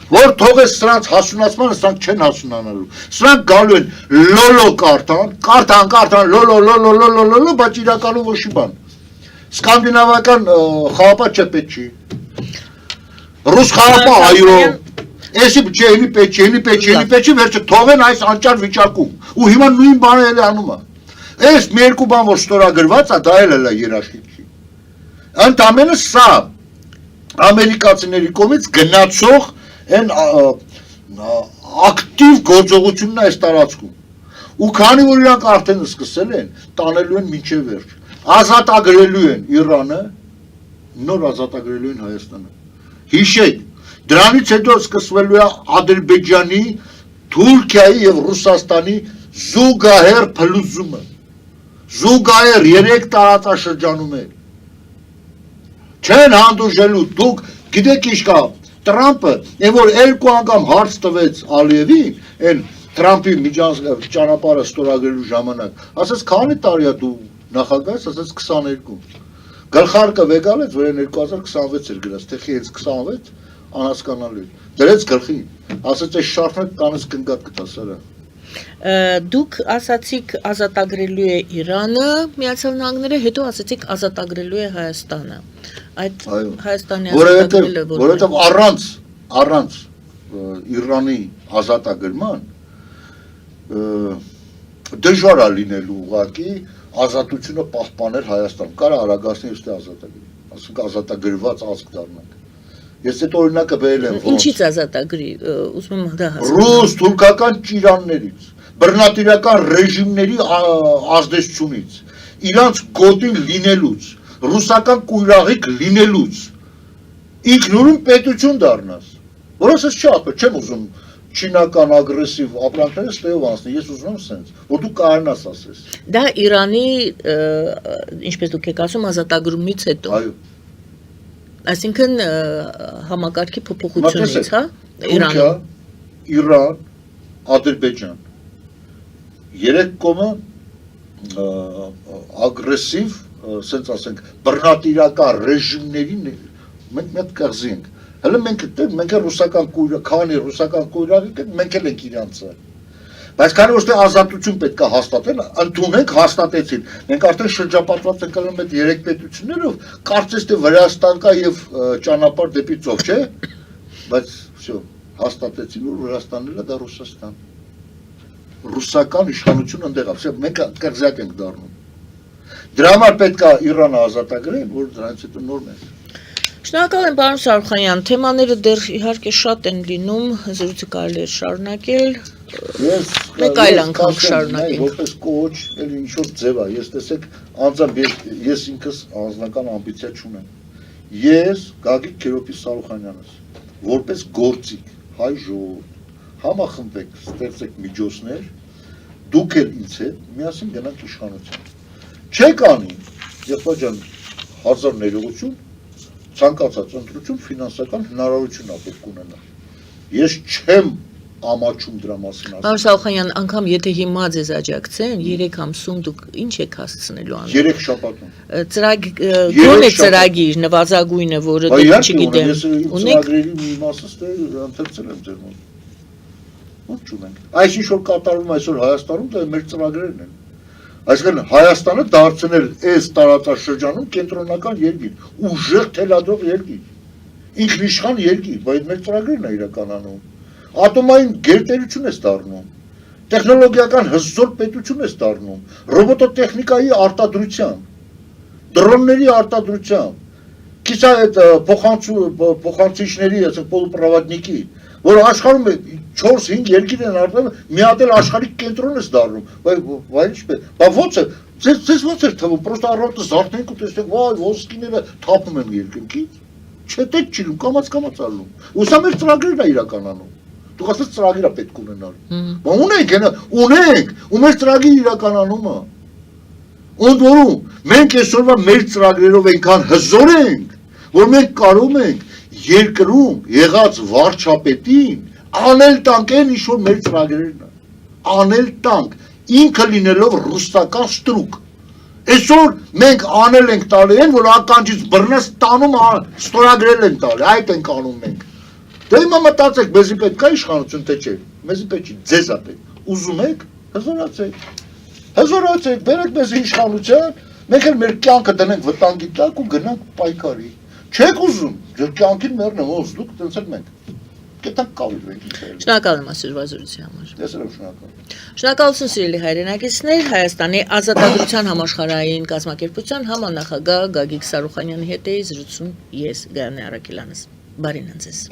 Speaker 2: որ թողես սրանց հասունացմանը սրանք չեն հասունանալու սրանք գալու են լոլո կարթան լոլո բայց իրականում ոչ մի բան սկանդինավական խաղապատ չէ պետք չի ռուս խաղապատ այո Էսի ջեյնի պեչի վերջը թողեն այս անճար վիճակում։ Ու հիմա նույն բանը էլ անում է։ Այս մի երկու բան որ ստորագրված է, դա էլ է երաշխիքի։ Ընդամենը սա ամերիկացիների կողմից գնացող այն ակտիվ գործողությունն է այս տարածքում։ Ու քանի որ իրանք արդեն սկսել են, տանելու են մինչև վերջ։ Ազատագրելու են Իրանը, նոր ազատագրելու են Հայաստանը։ Հիշեք, դրանից հետո սկսվելու է Ադրբեջանի, Թուրքիայի եւ Ռուսաստանի զուգահեռ փլուզումը։ Զուգահեռ 3 տարածաշրջանում է։ Չեն հանդուրժելու, դուք գիտեք ինչ կա, Տրամպը, այն որ 2 անգամ հարց տվեց Ալիևին, այն Տրամպի ճանապարհը ստորագրելու ժամանակ, ասաց քանի տարի է դու նախագահ, ասաց 22։ Գլխարկը վեգալեց, որ 2026 էր գրած, թե հենց 26 անհասկանալի։ Դրեց գլխին, ասաց այս շարժը կանես կնգատ կտաս արա։
Speaker 1: Դուք ասացիք ազատագրելու է Իրանը, Միացյալ Նահանգները, հետո ասացիք ազատագրելու է Հայաստանը։ Այդ Հայաստանի ազատագրելը
Speaker 2: որովհետև առանց Իրանի ազատագրման դժվար է լինելու ուղղակի ազատությունը պահպանել Հայաստան։ Կարա արագացնել ուստի ազատագրի, ասենք ազատագրված ազգ դառնանք։ Ես այդ օրինակը բերել եմ ոնց։
Speaker 1: Ինչից ազատագրի, ուզում եմ դա հասկանալ։
Speaker 2: Ռուս, թուրքական ճիրաններից, բռնատիրական ռեժիմների ազդեցությունից, իրանց գոտին լինելուց, ռուսական կույրաղիկ լինելուց, ինքնուրույն պետություն դառնաս։ Որոնց ես չեմ ուզում չինական ագրեսիվ ապրանքները ստեյով անցնի, ես ուզում եմ սենց, որ դու կարնաս ասես։
Speaker 1: Դա Իրանի, ինչպես դուք եք ասում, ազատագրումից հետո։
Speaker 2: Այո։
Speaker 1: Այսինքն համակարգի փոփոխությունից, հա,
Speaker 2: Թուրքիա, Իրան, Ադրբեջան։ 3 կողմը ագրեսիվ, ասենք ասենք, բռնատիրական ռեժիմների մենք մեծ կղզի ենք։ Հələ մենք ռուսական կույրը, քանի ռուսական կույրը, մենք էլ ենք իրանցը։ Բայց քանի որ ազատություն պետք է հաստատել, ընդունենք հաստատեցին։ Մենք արդեն շրջապատված ենք ալում այդ 3 պետություններով, կարծես թե Վրաստան կա եւ ճանապարհ դեպի ծով, չէ՞։ Բայց всё, հաստատեցին, որ Վրաստանն էլ է դա Ռուսաստան։ Ռուսական իշխանություն ընդեղ է, մենք կղզիակ ենք դառնում։ Դրա համար պետք է Իրանը ազատագրել, որ դրանից հետո նորմալ է։
Speaker 1: Շնորհակալ եմ, պարոն Սարուխանյան, թեմաները դեռ իհարկե շատ են լինում, զրույցը կարելի է շարունակել, մեկ այլ անգամ շարունակենք։
Speaker 2: Որպես կոչ, էլ ինչ-որ ձև է, ես տեսեք, անձամբ ես ինքս անձնական ամբիցիա չունեմ։ Ես Գագիկ Քերոպի Սարուխանյանս, որպես գործիք, հայ ժողովուրդ, համախմբեք, ստեղծեք միջոցներ, դուք էլ ինձ հետ միասին գնանք իշխանության։ Չեք անի, եղբայր ջան, 1000 ներողություն, ցանկացած ընտրություն ֆինանսական հնարավորություն է պետք ունենա։ Ես չեմ ամաչում դրա մասին ասել։
Speaker 1: Պարոն Սարուխանյան, անգամ եթե հիմա ձեզ աջակցեն, 3 ամսում դուք ինչ եք հասցնելու անում։
Speaker 2: 3 շաբաթում։
Speaker 1: Գոնե ծրագիր նվազագույնը, որը դուք չգիտեմ,
Speaker 2: ունեք։ Ծրագրերի մի մասը ընթերցել եմ ձեր մոտ։ Ո՞նց չունենք։ Այս ինչ որ կատարվում այսօր Հայաստանում, դա մեր ծրագրերն են։ Այսինքն Հայաստանը դարձնել այս տարածաշրջանում կենտրոնական երկիր, ուժեղ թելադրող երկիր, ինքնիշխան երկիր, բայց մեր ծրագրերն է իրականանում։ Ատոմային գերտերություն է դառնում, տեխնոլոգիական հզոր պետություն է դառնում, ռոբոտոտեխնիկայի արտադրությամբ, դրոնների արտադրությամբ, կիսա այդ փոխանցիչների, ասենք պոլուպրավադնիկի, որ աշխարհում 4-5 երկիր են արտադրում, մի հատ էլ աշխարհի կենտրոն է դառնում, բայց ինչպես, բա ո՞նց է, ձեզ ո՞նց է թվում, պրոստը առավոտը զարթնենք ու տեսնենք, վայ, ոսկիները թափում են երկնքից, չէ՞ դե չի լինում, կամաց ալնում։ Ու սա մեր ծրագրերն է իրականանում։ Դուք ասած ծրագիր է պետք ունենալ։ Բա ունենք, ու մեր ծրագիրը իրականանում է։ Ընդ որում, մենք այսօրվա մեր ծրագրերով այնքան հզոր ենք, որ մենք կարող ենք երկրում եղած վարչապետին անել տանք այն ինչ որ մեր ծրագրերն է։ Անել տանք, ինքը լինելով ռուսական ստրուկ։ Այսօր մենք անել ենք տալի այն, որ ականջից բռնած տանում ստորագրել են տալի, այդ ենք անում մենք։ Դե հիմա մտածեք, մեզի պետք է իշխանություն թե չէ, մեզի պետք չի, ձեզ է պետք։ Ուզում եք, հզորացեք, բերեք մեզ իշխանության, մենք էլ մեր կյանքը դնենք վտանգի տակ ու գնանք պայքարի։ Չեք ուզում, ձեր կյանքին մեռնեմ, ոնց դուք տենց էլ մենք։ Կտակ կավիլվեք։
Speaker 1: Շնորհակալ եմ ասուրվազորության համար։
Speaker 2: Ես եմ շնորհակալ։
Speaker 1: Շնորհակալություն սիրելի հայրենակիցներ, Հայաստանի Ազատագրության համաշխարհային կազմակերպության համանախագահ Գագիկ Սարուխանյանի հետ էի զրուցում ես Գայանե Արաքելյանս։ Բարին ձեզ։